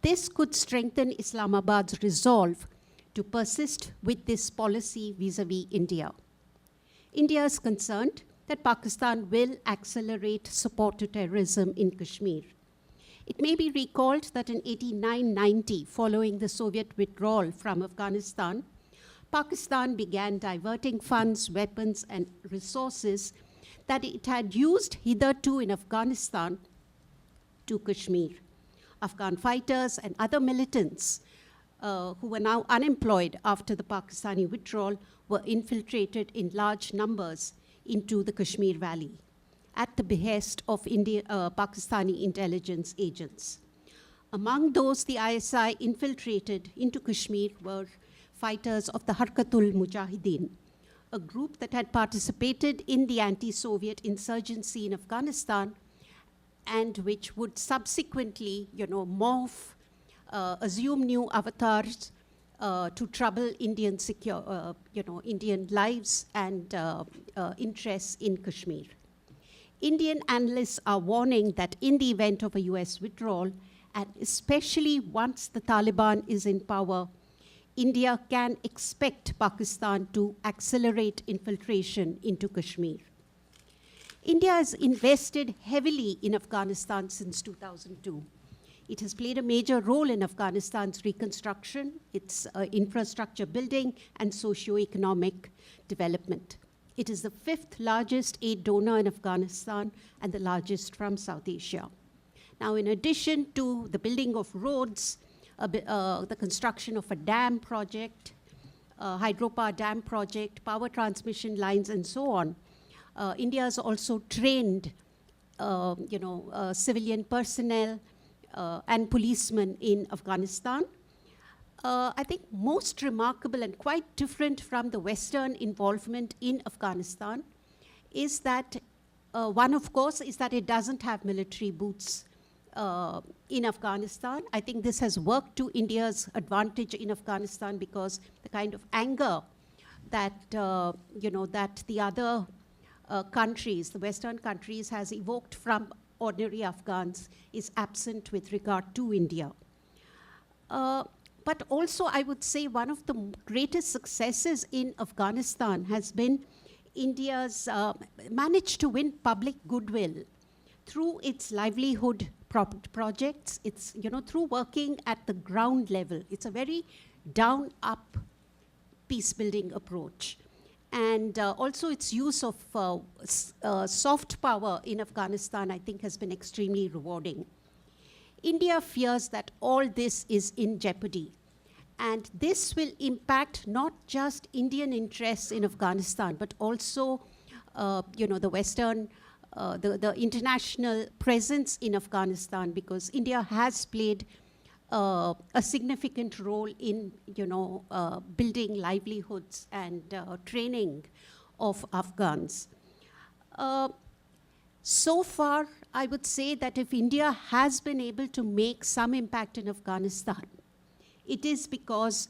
This could strengthen Islamabad's resolve to persist with this policy vis-à-vis India. India is concerned that Pakistan will accelerate support to terrorism in Kashmir. It may be recalled that in 1989-90, following the Soviet withdrawal from Afghanistan, Pakistan began diverting funds, weapons, and resources that it had used hitherto in Afghanistan to Kashmir. Afghan fighters and other militants who were now unemployed after the Pakistani withdrawal were infiltrated in large numbers into the Kashmir Valley at the behest of Pakistani intelligence agents. Among those the ISI infiltrated into Kashmir were fighters of the Harkatul Mujahideen, a group that had participated in the anti-Soviet insurgency in Afghanistan and which would subsequently, morph, assume new avatars to trouble Indian Indian lives and interests in Kashmir. Indian analysts are warning that in the event of a US withdrawal, and especially once the Taliban is in power, India can expect Pakistan to accelerate infiltration into Kashmir. India has invested heavily in Afghanistan since 2002. It has played a major role in Afghanistan's reconstruction, its infrastructure building, and socio-economic development. It is the 5th largest aid donor in Afghanistan and the largest from South Asia. Now, in addition to the building of roads, the construction of a dam project, hydropower dam project, power transmission lines, and so on, India has also trained civilian personnel and policemen in Afghanistan. I think most remarkable and quite different from the Western involvement in Afghanistan is that, one of course, is that it doesn't have military boots in Afghanistan. I think this has worked to India's advantage in Afghanistan because the kind of anger that, that the other countries, the Western countries, has evoked from ordinary Afghans is absent with regard to India. But also, I would say one of the greatest successes in Afghanistan has been India's managed to win public goodwill through its livelihood projects. It's, through working at the ground level. It's a very down-up peace-building approach. And also its use of soft power in Afghanistan, I think, has been extremely rewarding. India fears that all this is in jeopardy. And this will impact not just Indian interests in Afghanistan, but also, the Western, the international presence in Afghanistan, because India has played a significant role in, building livelihoods and training of Afghans. So far, I would say that if India has been able to make some impact in Afghanistan, it is because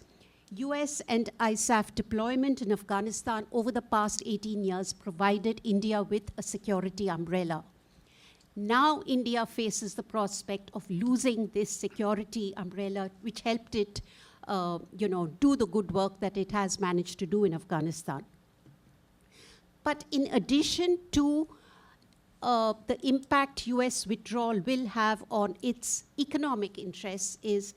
US and ISAF deployment in Afghanistan over the past 18 years provided India with a security umbrella. Now India faces the prospect of losing this security umbrella, which helped it do the good work that it has managed to do in Afghanistan. But in addition to the impact US withdrawal will have on its economic interests is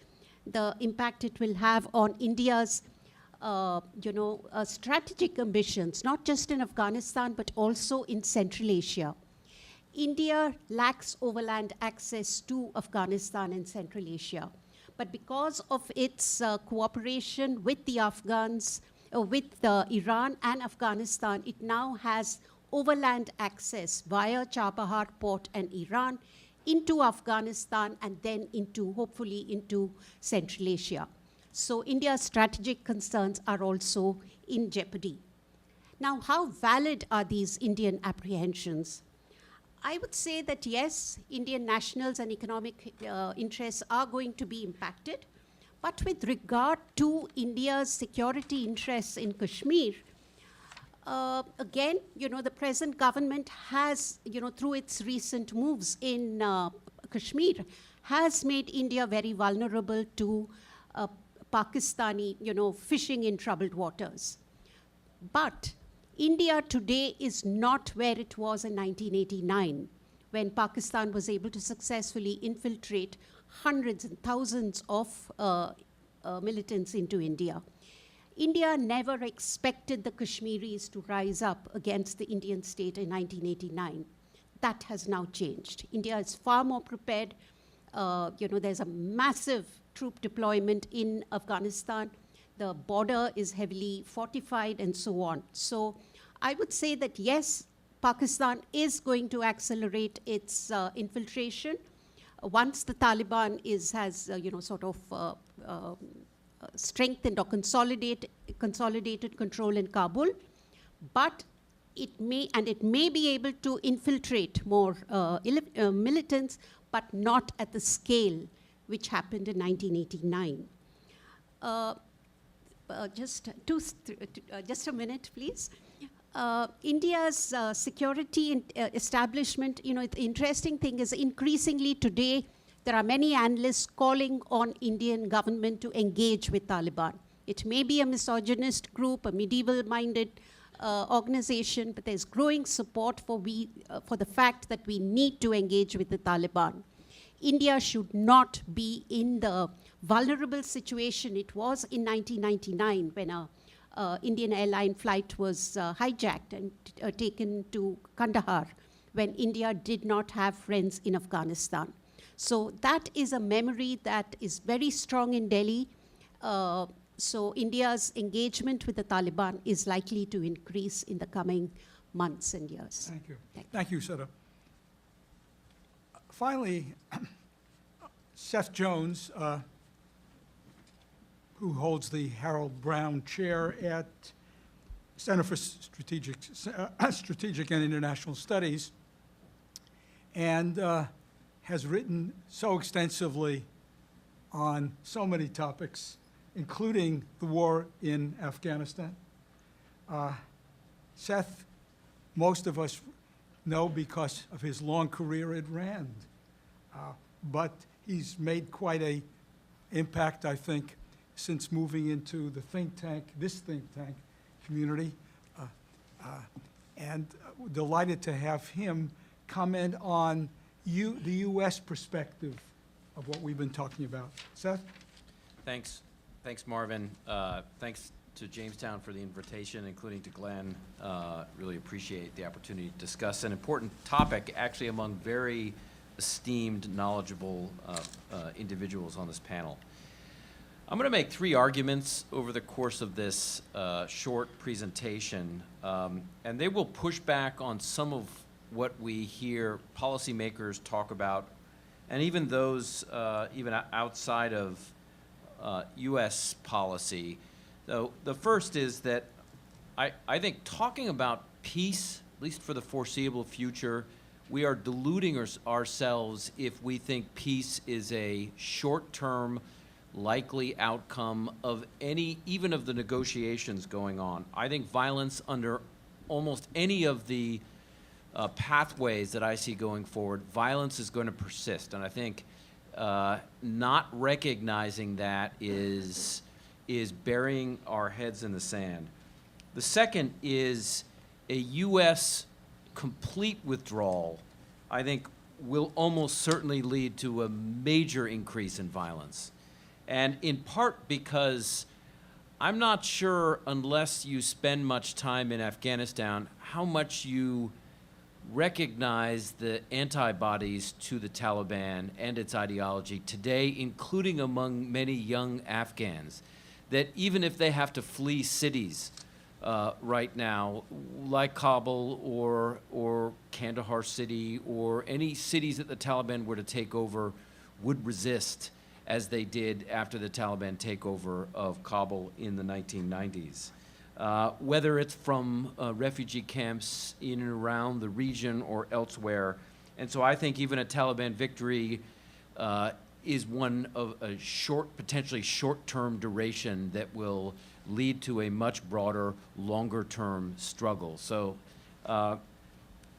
the impact it will have on India's strategic ambitions, not just in Afghanistan, but also in Central Asia. India lacks overland access to Afghanistan and Central Asia. But because of its cooperation with the Afghans, with Iran and Afghanistan, it now has overland access via Chabahar port and Iran into Afghanistan and then hopefully into Central Asia. So India's strategic concerns are also in jeopardy. Now, how valid are these Indian apprehensions? I would say that yes, Indian nationals and economic interests are going to be impacted. But with regard to India's security interests in Kashmir, again, the present government has, through its recent moves in Kashmir, has made India very vulnerable to Pakistani, fishing in troubled waters. But India today is not where it was in 1989, when Pakistan was able to successfully infiltrate hundreds and thousands of militants into India. India never expected the Kashmiris to rise up against the Indian state in 1989. That has now changed. India is far more prepared. There's a massive troop deployment in Afghanistan. The border is heavily fortified and so on. So I would say that yes, Pakistan is going to accelerate its infiltration once the Taliban has strengthened or consolidated control in Kabul, but it may be able to infiltrate more militants, but not at the scale which happened in 1989. just a minute, please. India's security establishment, the interesting thing is increasingly today, there are many analysts calling on Indian government to engage with Taliban. It may be a misogynist group, a medieval-minded organization, but there's growing support for the fact that we need to engage with the Taliban. India should not be in the vulnerable situation it was in 1999 when an Indian airline flight was hijacked and taken to Kandahar, when India did not have friends in Afghanistan. So that is a memory that is very strong in Delhi. So India's engagement with the Taliban is likely to increase in the coming months and years. Thank you. Thank you, Sudha. Finally, Seth Jones, who holds the Harold Brown Chair at Center for Strategic and International Studies, and has written so extensively on so many topics, including the war in Afghanistan. Seth, most of us know because of his long career at RAND, but he's made quite an impact, I think, since moving into the this think tank community, and delighted to have him comment on the U.S. perspective of what we've been talking about. Seth? Thanks, Marvin. Thanks to Jamestown for the invitation, including to Glenn. Really appreciate the opportunity to discuss an important topic, actually among very esteemed, knowledgeable individuals on this panel. I'm going to make three arguments over the course of this short presentation, and they will push back on some of what we hear policymakers talk about, and even those even outside of U.S. policy. So the first is that I think talking about peace, at least for the foreseeable future, we are deluding ourselves if we think peace is a short-term likely outcome of even of the negotiations going on. I think violence under almost any of the pathways that I see going forward, violence is going to persist. And I think not recognizing that is burying our heads in the sand. The second is a U.S. complete withdrawal, I think, will almost certainly lead to a major increase in violence. And in part because I'm not sure, unless you spend much time in Afghanistan, how much you recognize the antibodies to the Taliban and its ideology today, including among many young Afghans, that even if they have to flee cities right now, like Kabul or Kandahar city or any cities that the Taliban were to take over, would resist, as they did after the Taliban takeover of Kabul in the 1990s. Whether it's from refugee camps in and around the region or elsewhere. And so I think even a Taliban victory is one of a potentially short-term duration that will lead to a much broader, longer-term struggle. So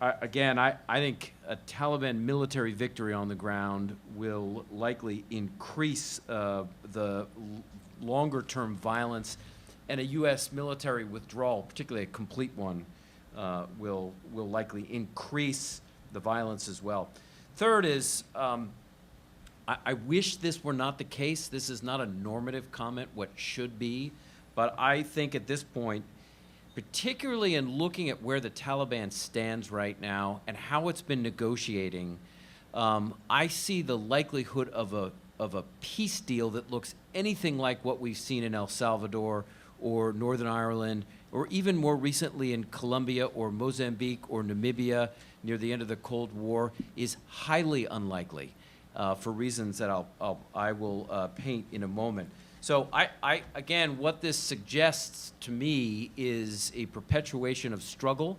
again, I think a Taliban military victory on the ground will likely increase the longer-term violence, and a U.S. military withdrawal, particularly a complete one, will likely increase the violence as well. Third is, I wish this were not the case. This is not a normative comment, what should be, but I think at this point, particularly in looking at where the Taliban stands right now and how it's been negotiating, I see the likelihood of a peace deal that looks anything like what we've seen in El Salvador or Northern Ireland, or even more recently in Colombia or Mozambique or Namibia near the end of the Cold War, is highly unlikely for reasons that I will paint in a moment. So again, what this suggests to me is a perpetuation of struggle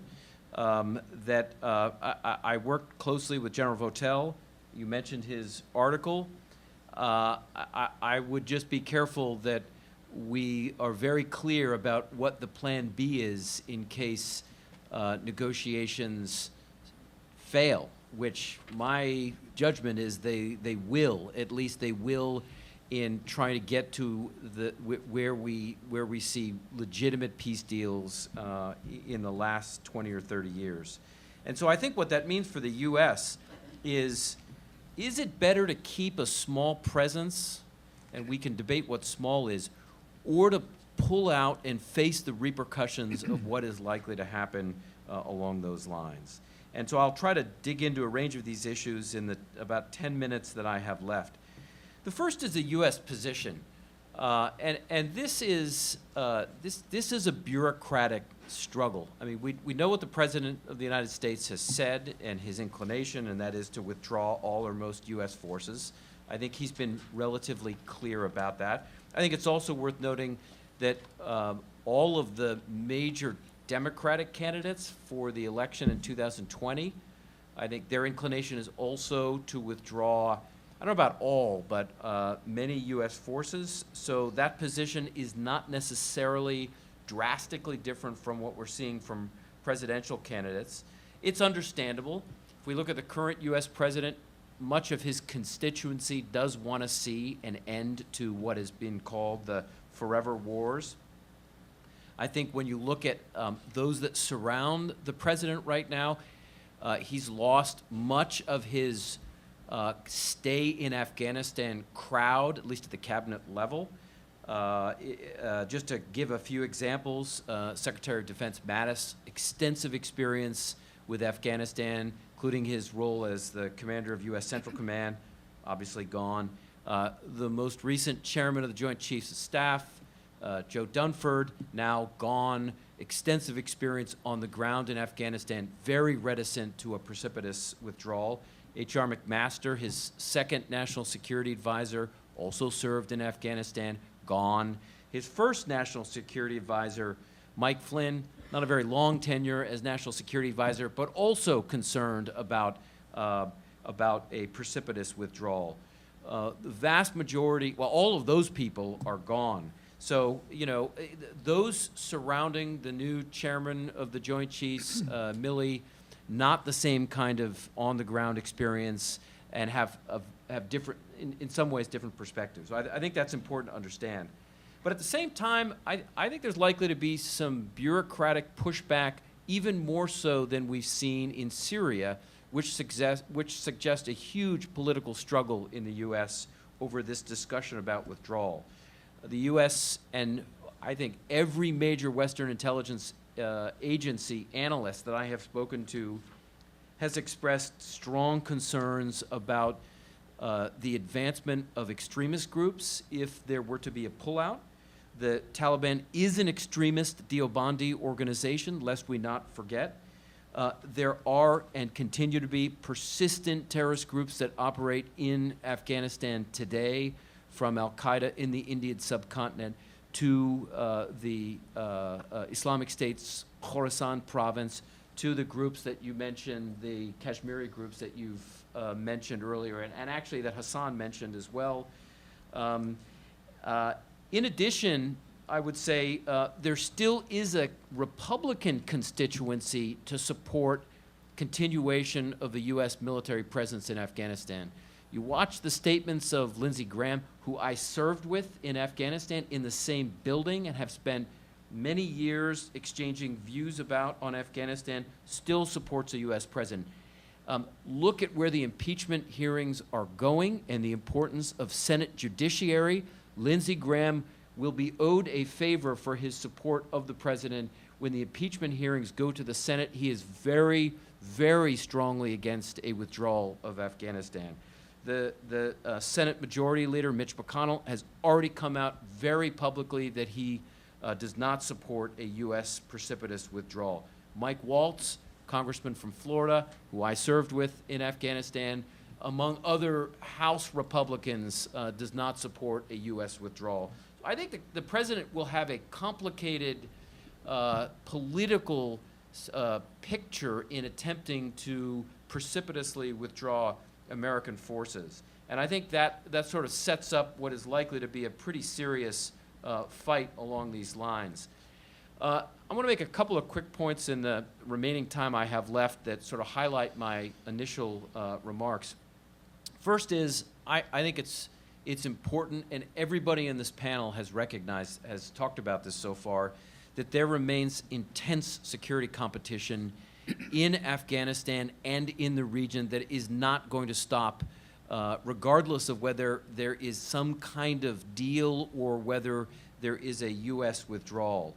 that I worked closely with General Votel. You mentioned his article. I would just be careful that we are very clear about what the plan B is in case negotiations fail, which my judgment is they will, at least they will, in trying to get to where we see legitimate peace deals in the last 20 or 30 years. And so I think what that means for the U.S. is it better to keep a small presence, and we can debate what small is, or to pull out and face the repercussions of what is likely to happen along those lines? And so I'll try to dig into a range of these issues in the about 10 minutes that I have left. The first is the U.S. position, and this is a bureaucratic struggle. I mean, we know what the President of the United States has said and his inclination, and that is to withdraw all or most U.S. forces. I think he's been relatively clear about that. I think it's also worth noting that all of the major Democratic candidates for the election in 2020, I think their inclination is also to withdraw, I don't know about all, but many U.S. forces. So that position is not necessarily drastically different from what we're seeing from presidential candidates. It's understandable. If we look at the current U.S. president, much of his constituency does want to see an end to what has been called the forever wars. I think when you look at those that surround the president right now, he's lost much of his stay in Afghanistan crowd, at least at the cabinet level. Just to give a few examples, Secretary of Defense Mattis, extensive experience with Afghanistan, including his role as the commander of U.S. Central Command, obviously gone. The most recent chairman of the Joint Chiefs of Staff, Joe Dunford, now gone, extensive experience on the ground in Afghanistan, very reticent to a precipitous withdrawal. H.R. McMaster, his second national security advisor, also served in Afghanistan, gone. His first national security advisor, Mike Flynn, not a very long tenure as national security advisor, but also concerned about a precipitous withdrawal. The vast majority, well, all of those people are gone. So, you know, those surrounding the new chairman of the Joint Chiefs, Milley, not the same kind of on-the-ground experience and have different, in some ways, different perspectives. So I think that's important to understand. But at the same time, I think there's likely to be some bureaucratic pushback, even more so than we've seen in Syria, which suggests a huge political struggle in the U.S. over this discussion about withdrawal. The U.S. and I think every major Western intelligence agency analyst that I have spoken to has expressed strong concerns about the advancement of extremist groups if there were to be a pullout. The Taliban is an extremist Deobandi organization, lest we not forget. There are and continue to be persistent terrorist groups that operate in Afghanistan today, from al-Qaeda in the Indian subcontinent to the Islamic State's Khorasan province, to the groups that you mentioned, the Kashmiri groups that you've mentioned earlier, and actually that Hassan mentioned as well. In addition, I would say there still is a Republican constituency to support continuation of the U.S. military presence in Afghanistan. You watch the statements of Lindsey Graham, who I served with in Afghanistan in the same building and have spent many years exchanging views about on Afghanistan, still supports a U.S. president. Look at where the impeachment hearings are going and the importance of Senate judiciary. Lindsey Graham will be owed a favor for his support of the president. When the impeachment hearings go to the Senate, he is very, very strongly against a withdrawal of Afghanistan. The Senate Majority Leader, Mitch McConnell, has already come out very publicly that he does not support a U.S. precipitous withdrawal. Mike Waltz, congressman from Florida, who I served with in Afghanistan, among other House Republicans, does not support a U.S. withdrawal. I think the president will have a complicated political picture in attempting to precipitously withdraw American forces. And I think that sort of sets up what is likely to be a pretty serious fight along these lines. I want to make a couple of quick points in the remaining time I have left that sort of highlight my initial remarks. First is, I think it's important, and everybody in this panel has recognized, has talked about this so far, that there remains intense security competition in Afghanistan and in the region that is not going to stop, regardless of whether there is some kind of deal or whether there is a U.S. withdrawal.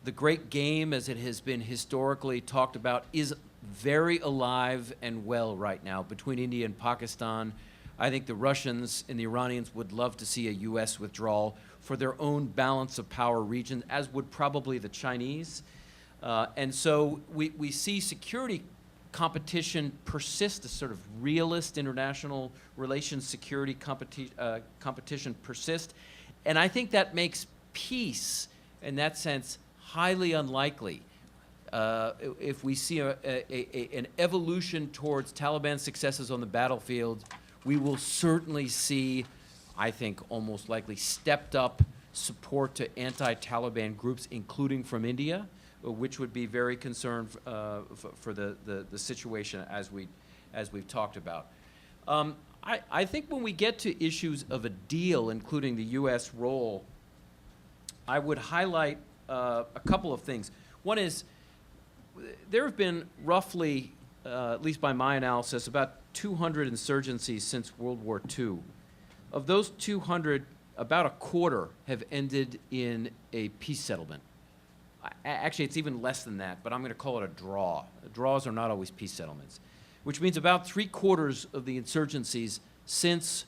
The great game, as it has been historically talked about, is very alive and well right now between India and Pakistan. I think the Russians and the Iranians would love to see a U.S. withdrawal for their own balance of power region, as would probably the Chinese. And so we see security competition persist, a sort of realist international relations security competition persist. And I think that makes peace, in that sense, highly unlikely. If we see an evolution towards Taliban successes on the battlefield, we will certainly see, I think, almost likely stepped up support to anti-Taliban groups, including from India, which would be very concerned for the situation as we've talked about. I think when we get to issues of a deal, including the U.S. role, I would highlight a couple of things. One is, there have been roughly, at least by my analysis, about 200 insurgencies since World War II. Of those 200, about a quarter have ended in a peace settlement. Actually, it's even less than that, but I'm going to call it a draw. Draws are not always peace settlements, which means about 3/4 of the insurgencies since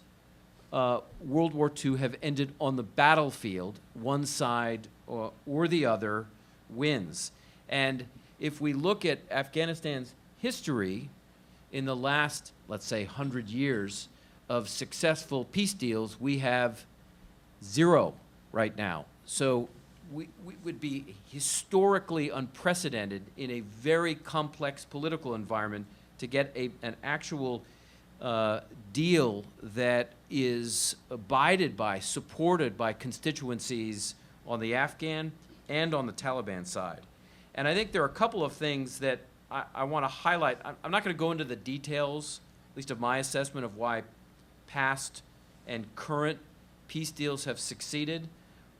World War II have ended on the battlefield. One side or the other wins. And if we look at Afghanistan's history in the last, let's say, 100 years of successful peace deals, we have 0 right now. So we would be historically unprecedented in a very complex political environment to get an actual deal that is abided by, supported by constituencies on the Afghan and on the Taliban side. And I think there are a couple of things that I want to highlight. I'm not going to go into the details, at least of my assessment of why past and current peace deals have succeeded,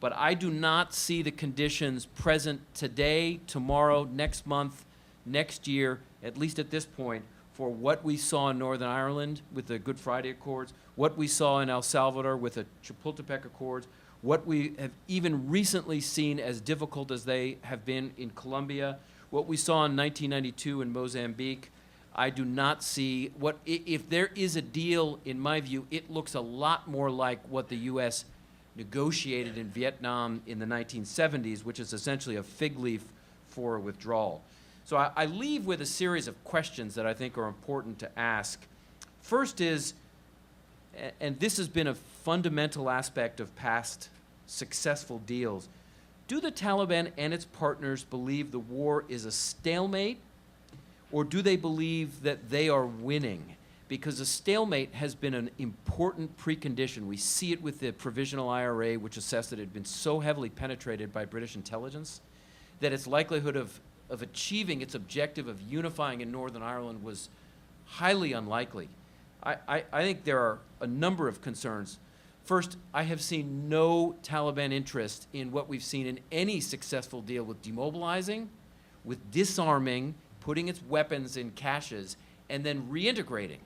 but I do not see the conditions present today, tomorrow, next month, next year, at least at this point, for what we saw in Northern Ireland with the Good Friday Accords, what we saw in El Salvador with the Chapultepec Accords, what we have even recently seen, as difficult as they have been, in Colombia, what we saw in 1992 in Mozambique. I do not see what, if there is a deal, in my view, it looks a lot more like what the U.S. negotiated in Vietnam in the 1970s, which is essentially a fig leaf for a withdrawal. So I leave with a series of questions that I think are important to ask. First is, and this has been a fundamental aspect of past successful deals, do the Taliban and its partners believe the war is a stalemate, or do they believe that they are winning? Because a stalemate has been an important precondition. We see it with the Provisional IRA, which assessed that it had been so heavily penetrated by British intelligence that its likelihood of achieving its objective of unifying in Northern Ireland was highly unlikely. I think there are a number of concerns. First, I have seen no Taliban interest in what we've seen in any successful deal with demobilizing, with disarming, putting its weapons in caches, and then reintegrating.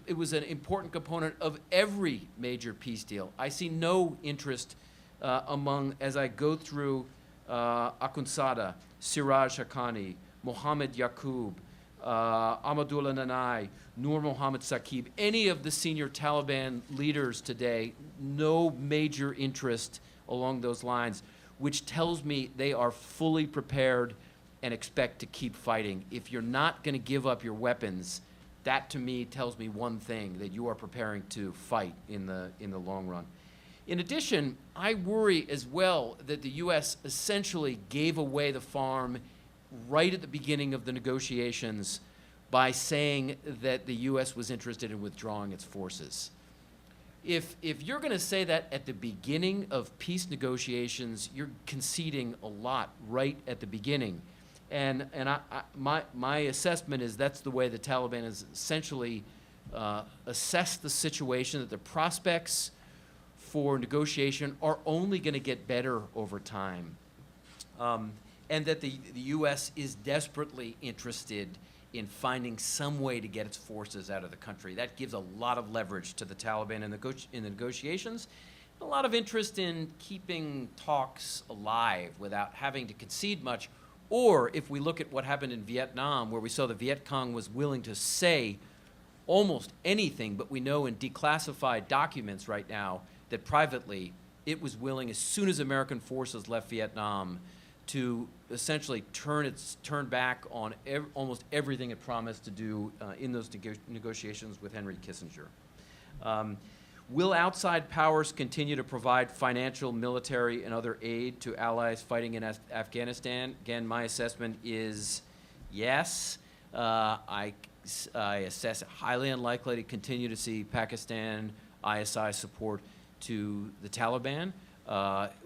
It was an important component of every major peace deal. I see no interest among, as I go through Akhundzada, Siraj Haqqani, Mohammed Yaqub, Ahmadullah Nanai, Nur Mohammad Saqib, any of the senior Taliban leaders today, no major interest along those lines, which tells me they are fully prepared and expect to keep fighting. If you're not going to give up your weapons, that to me tells me one thing, that you are preparing to fight in the long run. In addition, I worry as well that the U.S. essentially gave away the farm right at the beginning of the negotiations by saying that the U.S. was interested in withdrawing its forces. if you're going to say that at the beginning of peace negotiations, you're conceding a lot right at the beginning. And my assessment is that's the way the Taliban has essentially assessed the situation, that the prospects for negotiation are only going to get better over time. And that the U.S. is desperately interested in finding some way to get its forces out of the country. That gives a lot of leverage to the Taliban in the negotiations, a lot of interest in keeping talks alive without having to concede much. Or if we look at what happened in Vietnam, where we saw the Viet Cong was willing to say almost anything, but we know in declassified documents right now that privately it was willing, as soon as American forces left Vietnam, to essentially turn back on almost everything it promised to do in those negotiations with Henry Kissinger. Will outside powers continue to provide financial, military, and other aid to allies fighting in Afghanistan? Again, my assessment is yes. I assess it highly unlikely to continue to see Pakistan ISI support to the Taliban.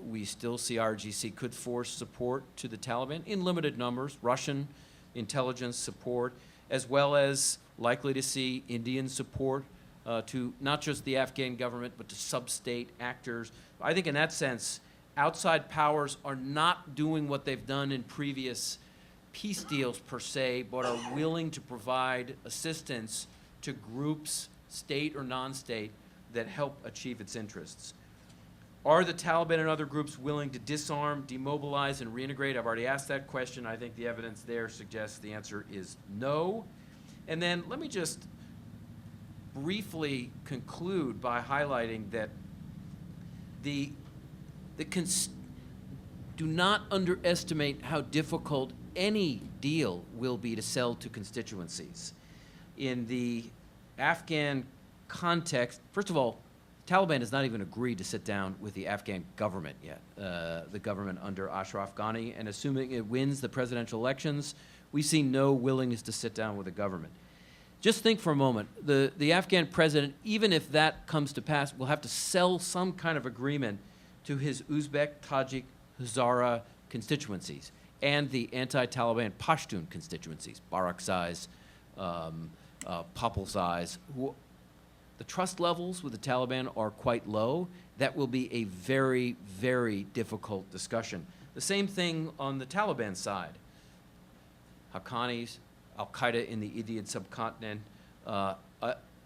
We still see RGC could force support to the Taliban in limited numbers, Russian intelligence support, as well as likely to see Indian support to not just the Afghan government, but to sub-state actors. I think in that sense, outside powers are not doing what they've done in previous peace deals per se, but are willing to provide assistance to groups, state or non-state, that help achieve its interests. Are the Taliban and other groups willing to disarm, demobilize, and reintegrate? I've already asked that question. I think the evidence there suggests the answer is no. And then let me just briefly conclude by highlighting that do not underestimate how difficult any deal will be to sell to constituencies. In the Afghan context, first of all, Taliban has not even agreed to sit down with the Afghan government yet, the government under Ashraf Ghani, and assuming it wins the presidential elections, we see no willingness to sit down with the government. Just think for a moment, the Afghan president, even if that comes to pass, will have to sell some kind of agreement to his Uzbek, Tajik, Hazara constituencies and the anti-Taliban Pashtun constituencies, Barakzais, Papalzais. The trust levels with the Taliban are quite low. That will be a very, very difficult discussion. The same thing on the Taliban side. Haqqanis, Al-Qaeda in the Indian subcontinent. The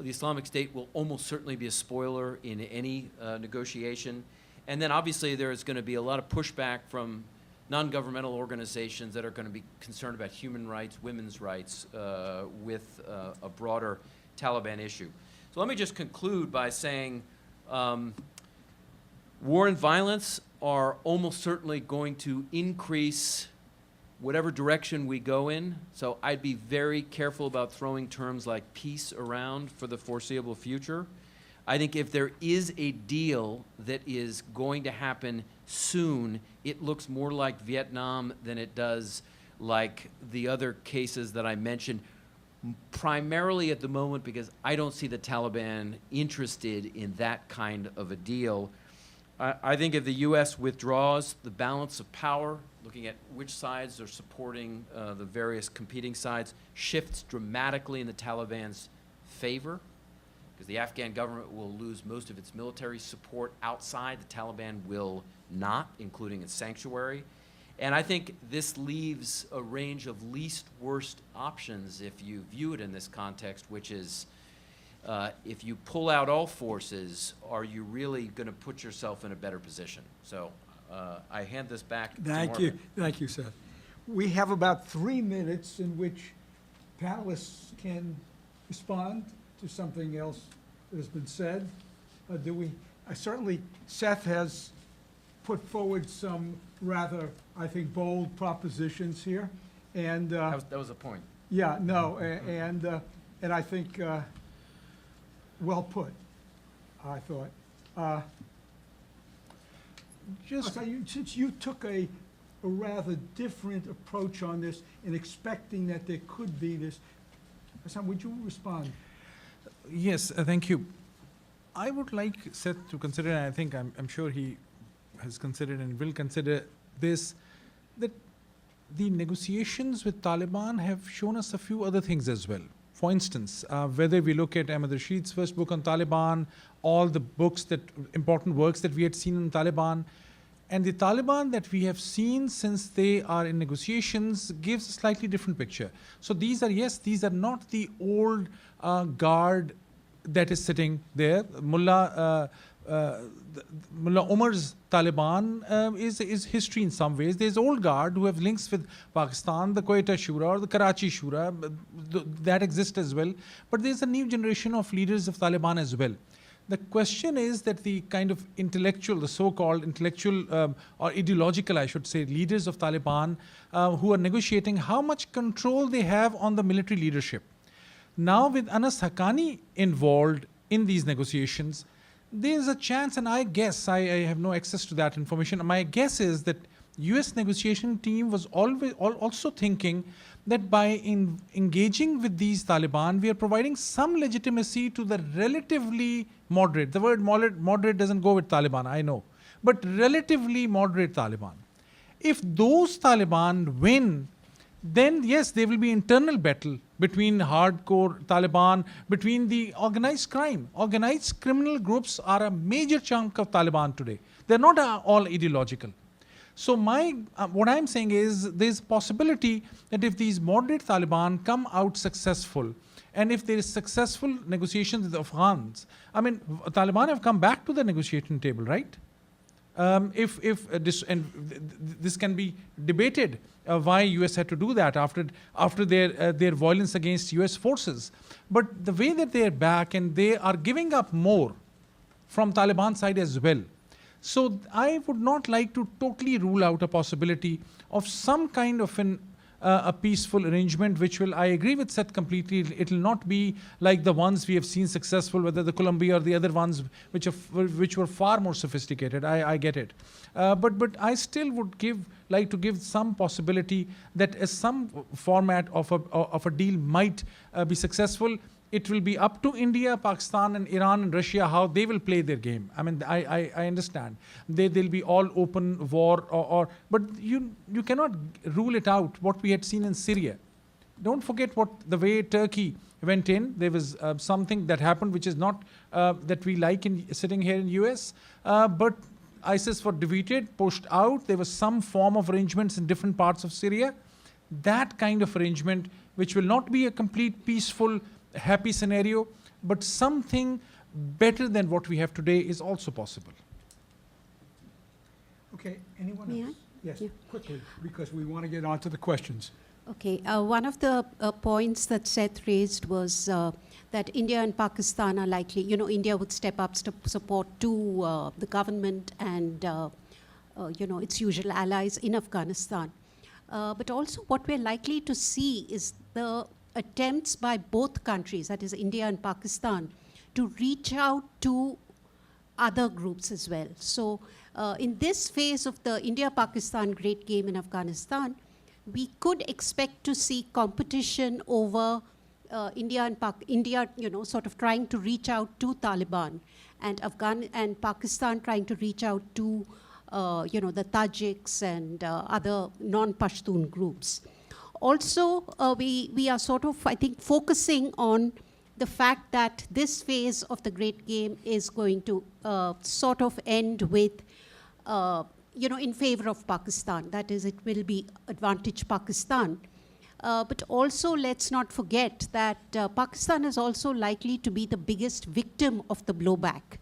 Islamic State will almost certainly be a spoiler in any negotiation. And then obviously there is going to be a lot of pushback from non-governmental organizations that are going to be concerned about human rights, women's rights, with a broader Taliban issue. So let me just conclude by saying war and violence are almost certainly going to increase whatever direction we go in. So I'd be very careful about throwing terms like peace around for the foreseeable future. I think if there is a deal that is going to happen soon, it looks more like Vietnam than it does like the other cases that I mentioned, primarily at the moment because I don't see the Taliban interested in that kind of a deal. I think if the U.S. withdraws, the balance of power, looking at which sides are supporting the various competing sides, shifts dramatically in the Taliban's favor, because the Afghan government will lose most of its military support outside. The Taliban will not, including its sanctuary. And I think this leaves a range of least worst options if you view it in this context, which is if you pull out all forces, are you really going to put yourself in a better position? So I hand this back to Marvin. Thank you, Seth. We have about 3 minutes in which panelists can respond to something else that has been said. Do we? Certainly, Seth has put forward some rather, I think, bold propositions here, and That was a point. yeah, no, and I think well put. I thought. Since you took a rather different approach on this in expecting that there could be this, Hassan, would you respond? Yes, thank you. I would like Seth to consider, and I think I'm sure he has considered and will consider this, that the negotiations with Taliban have shown us a few other things as well. For instance, whether we look at Ahmed Rashid's first book on Taliban, all the books important works that we had seen on Taliban, and the Taliban that we have seen since they are in negotiations gives a slightly different picture. So these are not the old guard that is sitting there. Mullah Umar's Taliban is history in some ways. There's old guard who have links with Pakistan, the Quetta Shura or the Karachi Shura, that exist as well. But there's a new generation of leaders of Taliban as well. The question is that the kind of intellectual, the so-called intellectual or ideological, I should say, leaders of Taliban who are negotiating, how much control they have on the military leadership. Now with Anas Haqqani involved in these negotiations, there's a chance, and I guess, I have no access to that information, my guess is that US negotiation team was also thinking that by engaging with these Taliban, we are providing some legitimacy to the relatively moderate. The word moderate doesn't go with Taliban, I know, but relatively moderate Taliban. If those Taliban win, then yes, there will be internal battle between hardcore Taliban, between the organized crime. Organized criminal groups are a major chunk of Taliban today. They're not all ideological. So what I'm saying is there's possibility that if these moderate Taliban come out successful, and if there is successful negotiations with the Afghans, I mean, Taliban have come back to the negotiating table, right? This can be debated why US had to do that after their violence against US forces. But the way that they are back and they are giving up more from Taliban side as well. So I would not like to totally rule out a possibility of some kind of a peaceful arrangement, which will, I agree with Seth completely, it will not be like the ones we have seen successful, whether the Colombia or the other ones which were far more sophisticated. I get it. But I still would like to give some possibility that some format of a deal might be successful. It will be up to India, Pakistan, and Iran and Russia how they will play their game. I mean, I understand. They'll be all open war, but you cannot rule it out. What we had seen in Syria. Don't forget the way Turkey went in. There was something that happened which is not that we like sitting here in US, but ISIS were defeated, pushed out. There was some form of arrangements in different parts of Syria. That kind of arrangement, which will not be a complete peaceful happy scenario, but something better than what we have today is also possible. Okay, anyone May else? I? Yes, Yeah. quickly, because we want to get on to the questions. Okay, one of the points that Seth raised was that India and Pakistan are likely, India would step up support to the government and, its usual allies in Afghanistan. But also what we're likely to see is the attempts by both countries, that is India and Pakistan, to reach out to other groups as well. So in this phase of the India-Pakistan great game in Afghanistan, we could expect to see competition over India, sort of trying to reach out to Taliban, and Pakistan trying to reach out to, the Tajiks and other non-Pashtun groups. Also, we are sort of, I think, focusing on the fact that this phase of the great game is going to sort of end with, in favor of Pakistan. That is, it will be advantage Pakistan. But also, let's not forget that Pakistan is also likely to be the biggest victim of the blowback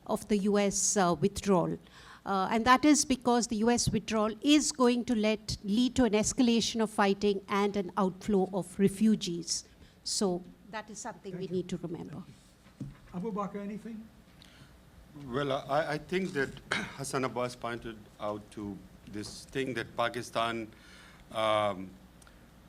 of the US withdrawal. And that is because the US withdrawal is going to lead to an escalation of fighting and an outflow of refugees. So that is something we need to remember. Abubakar, anything? Well, I think that Hassan Abbas pointed out to this thing that Pakistan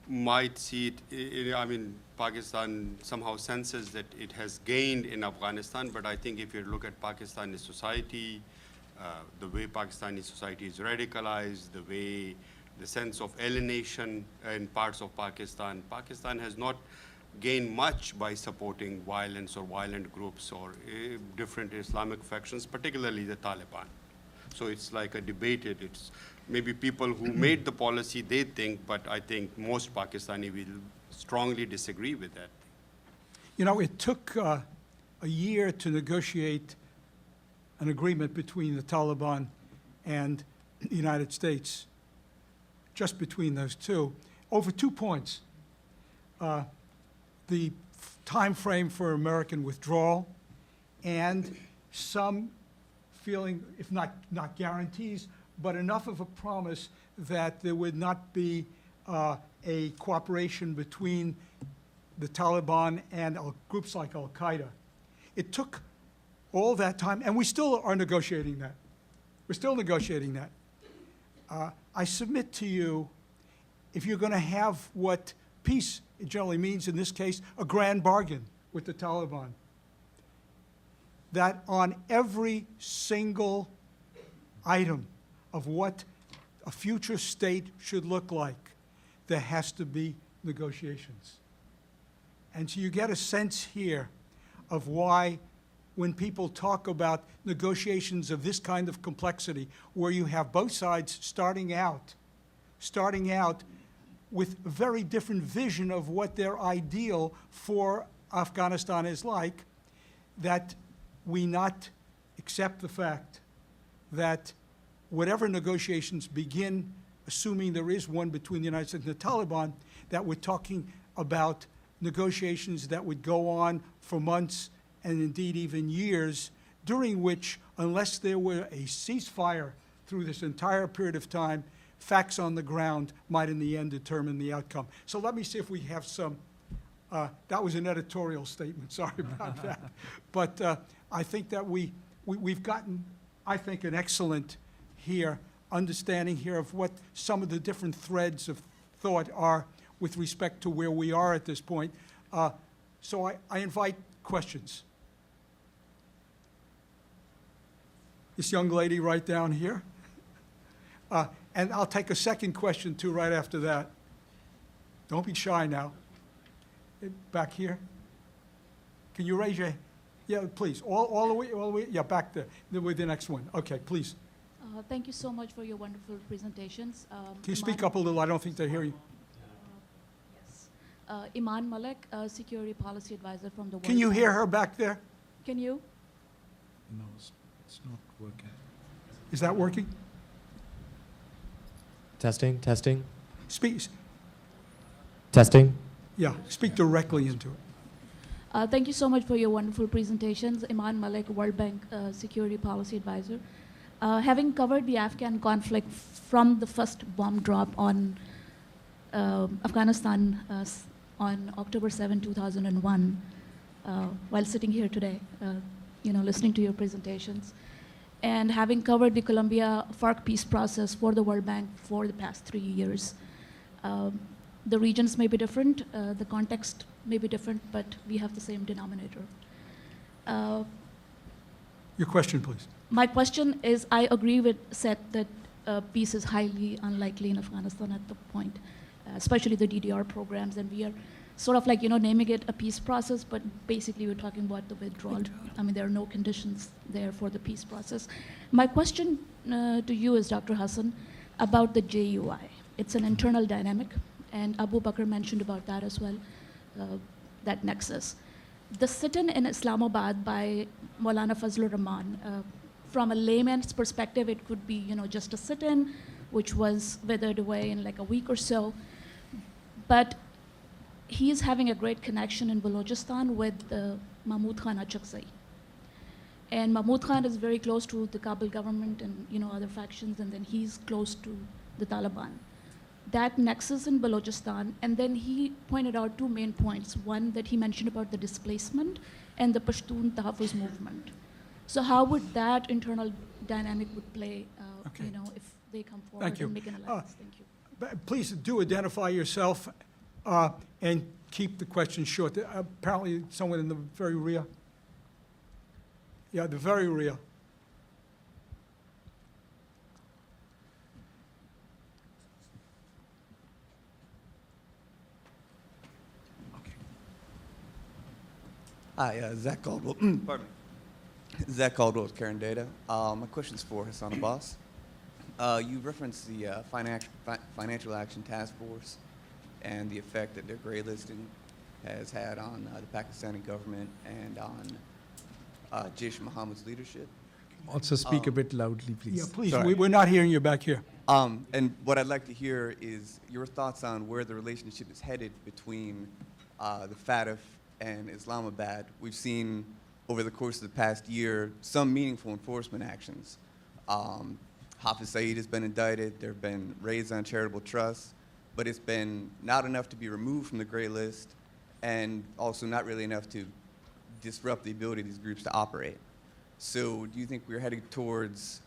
might see it. I mean, Pakistan somehow senses that it has gained in Afghanistan, but I think if you look at Pakistani society, the way Pakistani society is radicalized, the sense of alienation in parts of Pakistan has not gain much by supporting violence or violent groups or different Islamic factions, particularly the Taliban. So it's like a debated, it's maybe people who made the policy, they think, but I think most Pakistani will strongly disagree with that. You know, it took a year to negotiate an agreement between the Taliban and the United States, just between those two, over 2 points. The time frame for American withdrawal and some feeling, if not guarantees, but enough of a promise that there would not be a cooperation between the Taliban and groups like Al-Qaeda. It took all that time, and we still are negotiating that. We're still negotiating that. I submit to you, if you're going to have what peace generally means, in this case, a grand bargain with the Taliban, that on every single item of what a future state should look like, there has to be negotiations. And so you get a sense here of why when people talk about negotiations of this kind of complexity, where you have both sides starting out with a very different vision of what their ideal for Afghanistan is like, that we not accept the fact that whatever negotiations begin, assuming there is one between the United States and the Taliban, that we're talking about negotiations that would go on for months and indeed even years, during which, unless there were a ceasefire through this entire period of time, facts on the ground might in the end determine the outcome. So let me see if we have some, that was an editorial statement, sorry about that. But I think that we've gotten, I think, an excellent understanding here of what some of the different threads of thought are with respect to where we are at this point. So I invite questions. This young lady right down here. And I'll take a second question, too, right after that. Don't be shy now. Back here. Can you raise your hand? Yeah, please. All the way, yeah, back there. With the next one. Okay, please. Thank you so much for your wonderful presentations. Can you speak up a little? I don't think they hear you. Yes. Iman Malik, Security Policy Advisor from the World Can you Bank. hear her back there? Can you? No, it's not working. Is that working? Testing, testing, Speak. testing. Yeah, speak directly into it. Thank you so much for your wonderful presentations. Iman Malik, World Bank Security Policy Advisor. Having covered the Afghan conflict from the first bomb drop on Afghanistan on October 7, 2001, while sitting here today, listening to your presentations, and having covered the Colombia FARC peace process for the World Bank for the past 3 years. The regions may be different, the context may be different, but we have the same denominator. Your question, please. My question is, I agree with Seth that peace is highly unlikely in Afghanistan at the point, especially the DDR programs, and we are sort of like, naming it a peace process, but basically we're talking about the withdrawal. I mean, there are no conditions there for the peace process. My question to you is, Dr. Hassan, about the JUI. It's an internal dynamic, and Abubakar mentioned about that as well, that nexus. The sit-in in Islamabad by Maulana Fazlur Rahman, from a layman's perspective, it could be, just a sit-in, which was withered away in like a week or so. But he is having a great connection in Balochistan with Mahmoud Khan Achakzai. And Mahmoud Khan is very close to the Kabul government and other factions, and then he's close to the Taliban. That nexus in Balochistan, and then he pointed out two main points. One, that he mentioned about the displacement and the Pashtun Tahaffuz movement. So how would that internal dynamic would play, Okay. if they come forward Thank you. and make an alliance? Thank you. Please do identify yourself and keep the question short. Apparently, someone in the very rear. Yeah, the very rear. Okay. Hi, Zach Caldwell. Pardon me. Zach Caldwell with Karen Data. My question's for Hassan Abbas. You referenced the Financial Action Task Force and the effect that their gray listing has had on the Pakistani government and on Jaish Muhammad's leadership. Also speak a bit loudly, please. Yeah, please, Sorry. we're not hearing you back here. And what I'd like to hear is your thoughts on where the relationship is headed between the FATF and Islamabad. We've seen over the course of the past year some meaningful enforcement actions. Hafiz Saeed has been indicted. There have been raids on charitable trusts, but it's been not enough to be removed from the gray list and also not really enough to disrupt the ability of these groups to operate. So do you think we're heading towards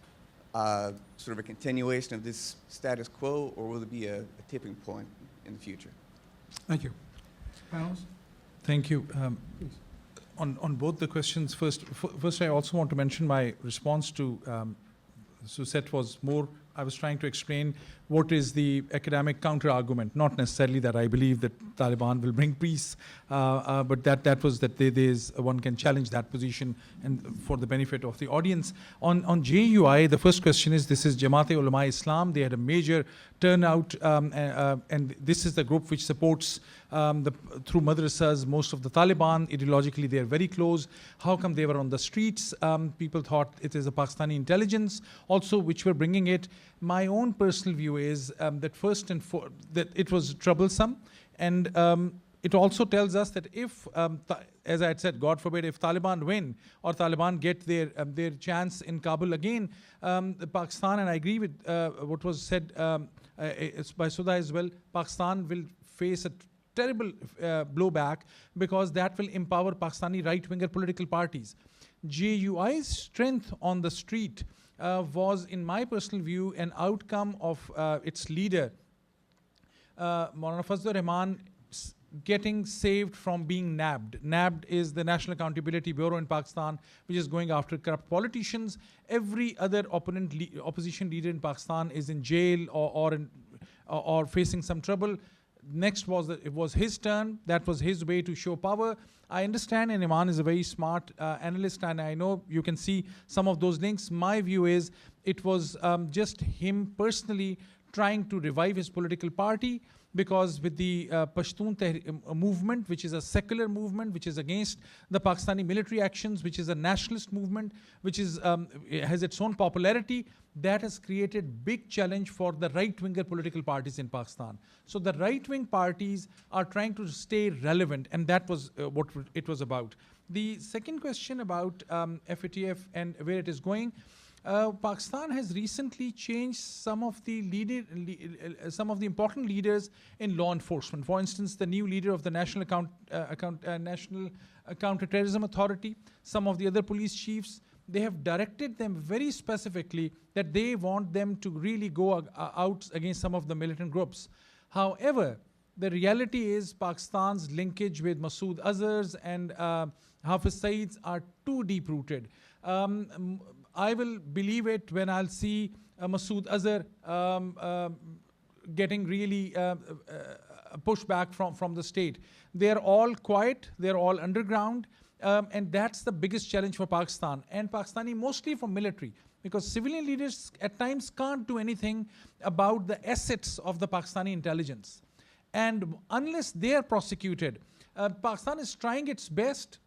sort of a continuation of this status quo, or will there be a tipping point in the future? Thank you. Panelists? Thank you. On both the questions, first, I also want to mention my response to Seth was more, I was trying to explain what is the academic counter-argument, not necessarily that I believe that Taliban will bring peace, but that was that one can challenge that position and for the benefit of the audience. On JUI, the first question is, this is Jamaat-e-Ulama Islam. They had a major turnout, and this is the group which supports through madrasas most of the Taliban. Ideologically, they are very close. How come they were on the streets? People thought it is a Pakistani intelligence also which were bringing it. My own personal view is that first and foremost, that it was troublesome, and it also tells us that if, as I had said, God forbid, if Taliban win or Taliban get their chance in Kabul again, Pakistan, and I agree with what was said by Sudha as well, Pakistan will face a terrible blowback because that will empower Pakistani right-winger political parties. JUI's strength on the street was, in my personal view, an outcome of its leader, Maulana Fazlur Rahman, getting saved from being nabbed. Nabbed is the National Accountability Bureau in Pakistan, which is going after corrupt politicians. Every other opposition leader in Pakistan is in jail or facing some trouble. Next was it was his turn. That was his way to show power. I understand, and Iman is a very smart analyst, and I know you can see some of those links. My view is it was just him personally trying to revive his political party, because with the Pashtun movement, which is a secular movement, which is against the Pakistani military actions, which is a nationalist movement, which is has its own popularity, that has created big challenge for the right-winger political parties in Pakistan. So the right-wing parties are trying to stay relevant, and that was what it was about. The second question about FATF and where it is going, Pakistan has recently changed some of the important leaders in law enforcement. For instance, the new leader of the National Counter-Terrorism Authority, some of the other police chiefs, they have directed them very specifically that they want them to really go out against some of the militant groups. However, the reality is Pakistan's linkage with Masood Azhar's and Hafiz Saeed's are too deep-rooted. I will believe it when I'll see Masood Azhar getting really pushback from the state. They're all quiet, they're all underground, and that's the biggest challenge for Pakistan. And Pakistani, mostly from military, because civilian leaders at times can't do anything about the assets of the Pakistani intelligence. And unless they are prosecuted, Pakistan is trying its best.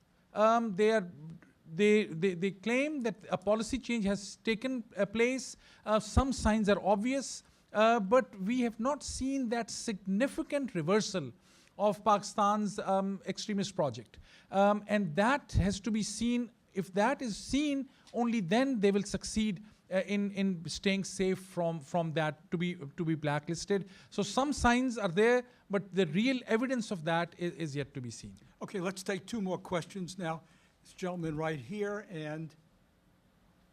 They claim that a policy change has taken place. Some signs are obvious, but we have not seen that significant reversal of Pakistan's extremist project. And that has to be seen. If that is seen, only then they will succeed in staying safe from that to be blacklisted. So some signs are there, but the real evidence of that is yet to be seen. Okay, let's take two more questions now. This gentleman right here, and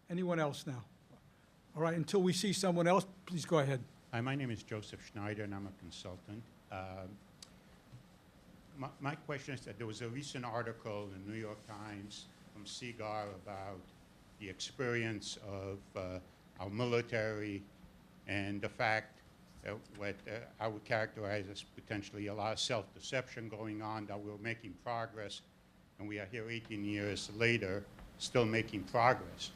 anyone else now? All right, until we see someone else, please go ahead. Hi, my name is Joseph Schneider, and I'm a consultant. My question is that there was a recent article in the New York Times from Seagar about the experience of our military and the fact that what I would characterize as potentially a lot of self-deception going on, that we're making progress. and we are here 18 years later, still making progress.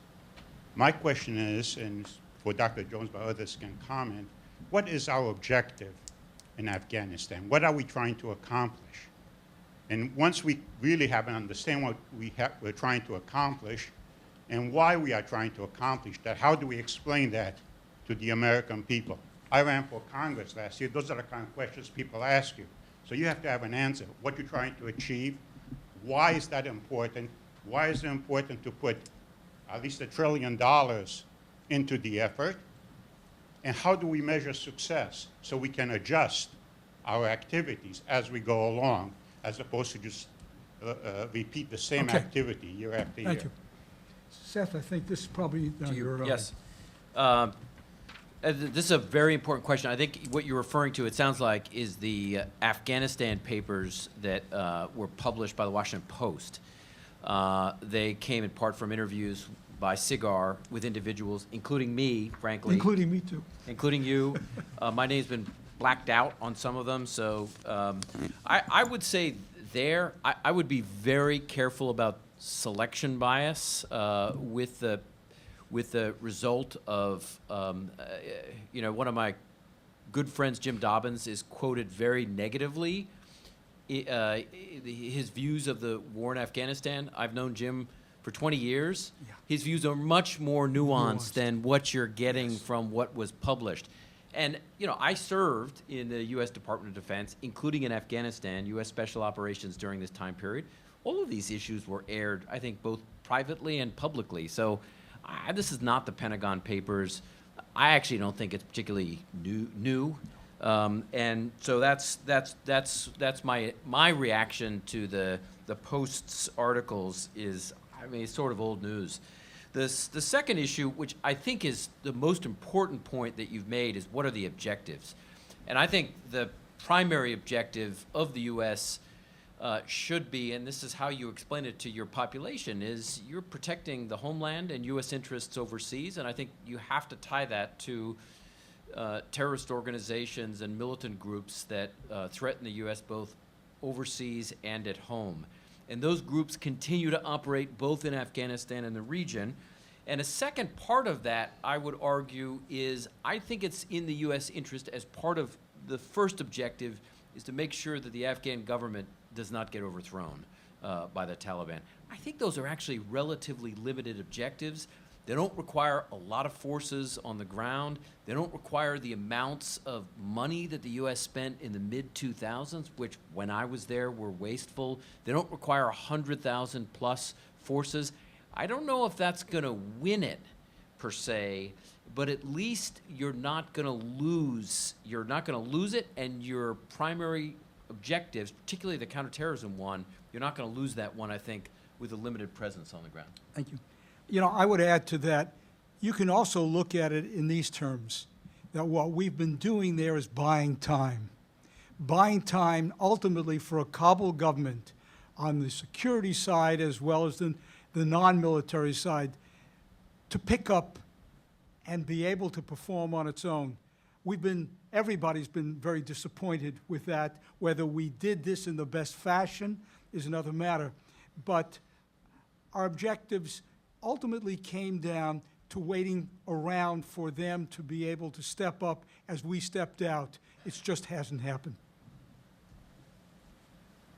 My question is, and for Dr. Jones, but others can comment, what is our objective in Afghanistan? What are we trying to accomplish? And once we really have an understanding what we're trying to accomplish and why we are trying to accomplish that, how do we explain that to the American people? I ran for Congress last year. Those are the kind of questions people ask you. So you have to have an answer. What you're trying to achieve, why is that important? Why is it important to put at least $1 trillion into the effort? And how do we measure success so we can adjust our activities as we go along, as opposed to just repeat the same Okay. activity year after year? Thank you. Seth, I think this is probably your... Yes. This is a very important question. I think what you're referring to, it sounds like, is the Afghanistan papers that were published by the Washington Post. They came in part from interviews by SIGAR with individuals, including me, frankly. Including me, too. Including you. My name's been blacked out on some of them, so I would say there, I would be very careful about selection bias with the result of, one of my good friends, Jim Dobbins, is quoted very negatively. His views of the war in Afghanistan, I've known Jim for 20 years. Yeah. His views are much more nuanced than what you're getting from what was published. And, I served in the U.S. Department of Defense, including in Afghanistan, U.S. Special Operations during this time period. All of these issues were aired, I think, both privately and publicly. So this is not the Pentagon Papers. I actually don't think it's particularly new. And so that's my reaction to the Post's articles is, it's sort of old news. The second issue, which I think is the most important point that you've made, is what are the objectives? And I think the primary objective of the U.S. Should be, and this is how you explain it to your population, is you're protecting the homeland and U.S. interests overseas, and I think you have to tie that to terrorist organizations and militant groups that threaten the U.S. both overseas and at home. And those groups continue to operate both in Afghanistan and the region. And a second part of that, I would argue, is I think it's in the U.S. interest, as part of the first objective, is to make sure that the Afghan government does not get overthrown by the Taliban. I think those are actually relatively limited objectives. They don't require a lot of forces on the ground. They don't require the amounts of money that the U.S. spent in the mid-2000s, which, when I was there, were wasteful. They don't require 100,000 plus forces. I don't know if that's going to win it, per se, but at least you're not going to lose. You're not going to lose it, and your primary objectives, particularly the counterterrorism one, you're not going to lose that one, I think, with a limited presence on the ground. Thank you. I would add to that, you can also look at it in these terms, that what we've been doing there is buying time. Buying time ultimately for a Kabul government on the security side as well as the non-military side to pick up and be able to perform on its own. Everybody's been very disappointed with that. Whether we did this in the best fashion is another matter. But our objectives ultimately came down to waiting around for them to be able to step up as we stepped out. It just hasn't happened.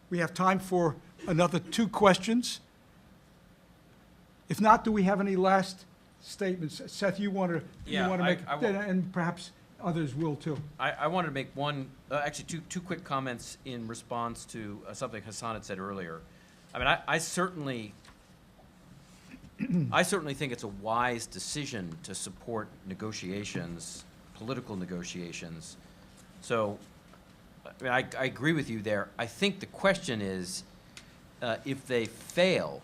We have time for another 2 questions. If not, do we have any last statements? Seth, you want to make, and perhaps others will too. I wanted to make actually two quick comments in response to something Hassan had said earlier. I certainly think it's a wise decision to support negotiations, political negotiations. So, I agree with you there. I think the question is, if they fail,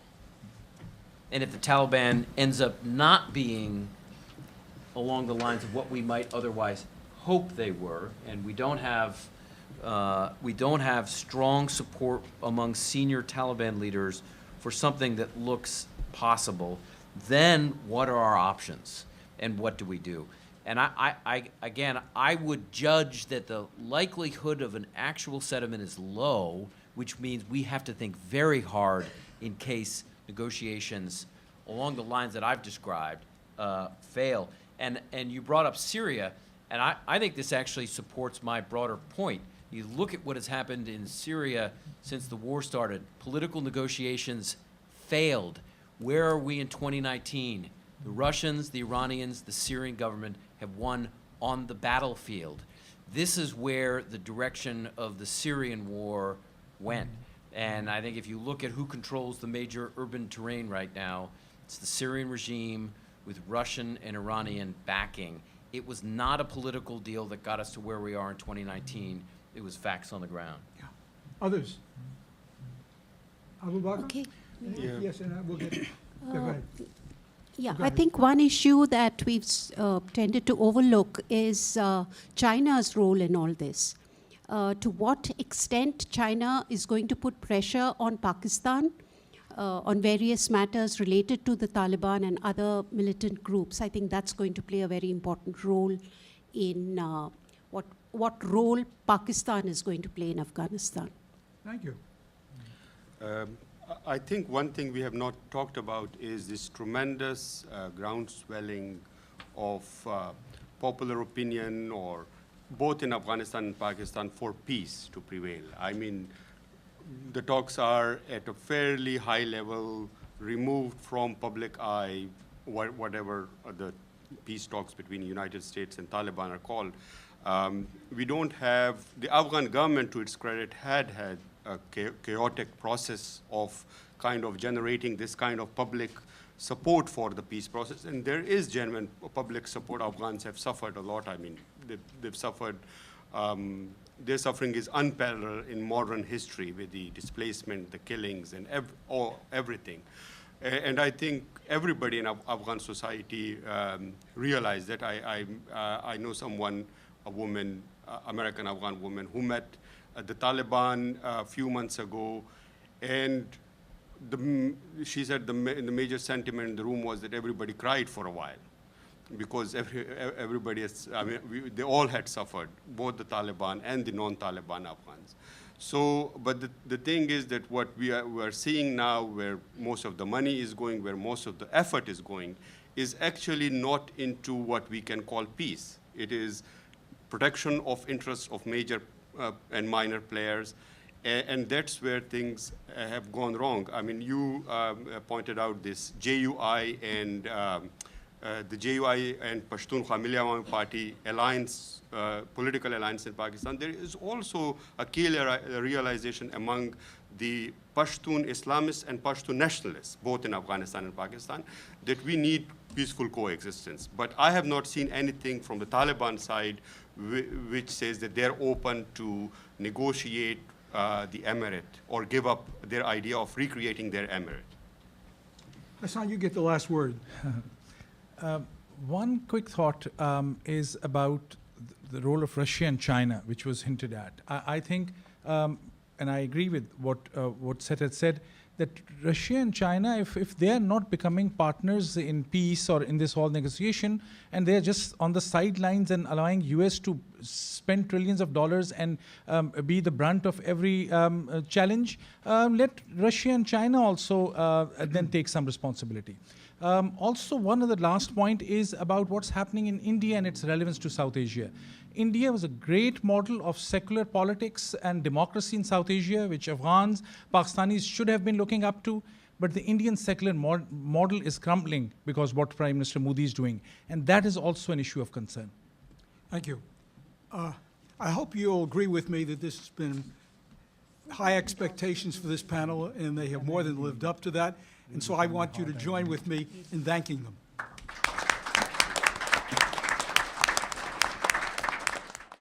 and if the Taliban ends up not being along the lines of what we might otherwise hope they were, and we don't have strong support among senior Taliban leaders for something that looks possible, then what are our options and what do we do? And I would judge that the likelihood of an actual settlement is low, which means we have to think very hard in case negotiations along the lines that I've described fail. And you brought up Syria, and I think this actually supports my broader point. You look at what has happened in Syria since the war started. Political negotiations failed. Where are we in 2019? The Russians, the Iranians, the Syrian government have won on the battlefield. This is where the direction of the Syrian war went. And I think if you look at who controls the major urban terrain right now, it's the Syrian regime with Russian and Iranian backing. It was not a political deal that got us to where we are in 2019. It was facts on the ground. Yeah. Others? Abubakar? Okay. Yes, and we'll get, go ahead. Yeah, Go I ahead. think one issue that we've tended to overlook is China's role in all this. To what extent China is going to put pressure on Pakistan on various matters related to the Taliban and other militant groups. I think that's going to play a very important role in what role Pakistan is going to play in Afghanistan. Thank you. I think one thing we have not talked about is this tremendous groundswelling of popular opinion, or both in Afghanistan and Pakistan, for peace to prevail. I mean, the talks are at a fairly high level, removed from public eye, whatever the peace talks between the United States and Taliban are called. We don't have, the Afghan government, to its credit, had a chaotic process of kind of generating this kind of public support for the peace process. And there is genuine public support. Afghans have suffered a lot. I mean, they've suffered, their suffering is unparalleled in modern history, with the displacement, the killings, and everything. And I think everybody in Afghan society realized that. I know someone, a woman, American Afghan woman, who met the Taliban a few months ago, and she said the major sentiment in the room was that everybody cried for a while, because everybody has, I mean, they all had suffered, both the Taliban and the non-Taliban Afghans. So, but the thing is that what we are seeing now, where most of the money is going, where most of the effort is going, is actually not into what we can call peace. It is protection of interests of major and minor players, and that's where things have gone wrong. I mean, you pointed out this JUI and the JUI and Pashtunkhwa Milli Awami Party alliance, political alliance in Pakistan. There is also a clear realization among the Pashtun Islamists and Pashtun nationalists, both in Afghanistan and Pakistan, that we need peaceful coexistence. But I have not seen anything from the Taliban side which says that they're open to negotiate the emirate or give up their idea of recreating their emirate. Hassan, you get the last word. One quick thought is about the role of Russia and China, which was hinted at. I think, and I agree with what Seth had said, that Russia and China, if they are not becoming partners in peace or in this whole negotiation, and they're just on the sidelines and allowing US to spend trillions of dollars and be the brunt of every challenge, let Russia and China also then take some responsibility. Also, one of the last point is about what's happening in India and its relevance to South Asia. India was a great model of secular politics and democracy in South Asia, which Afghans, Pakistanis should have been looking up to. But the Indian secular model is crumbling because what Prime Minister Modi is doing. And that is also an issue of concern. Thank you. I hope you'll agree with me that this has been high expectations for this panel, and they have more than lived up to that. And so I want you to join with me in thanking them.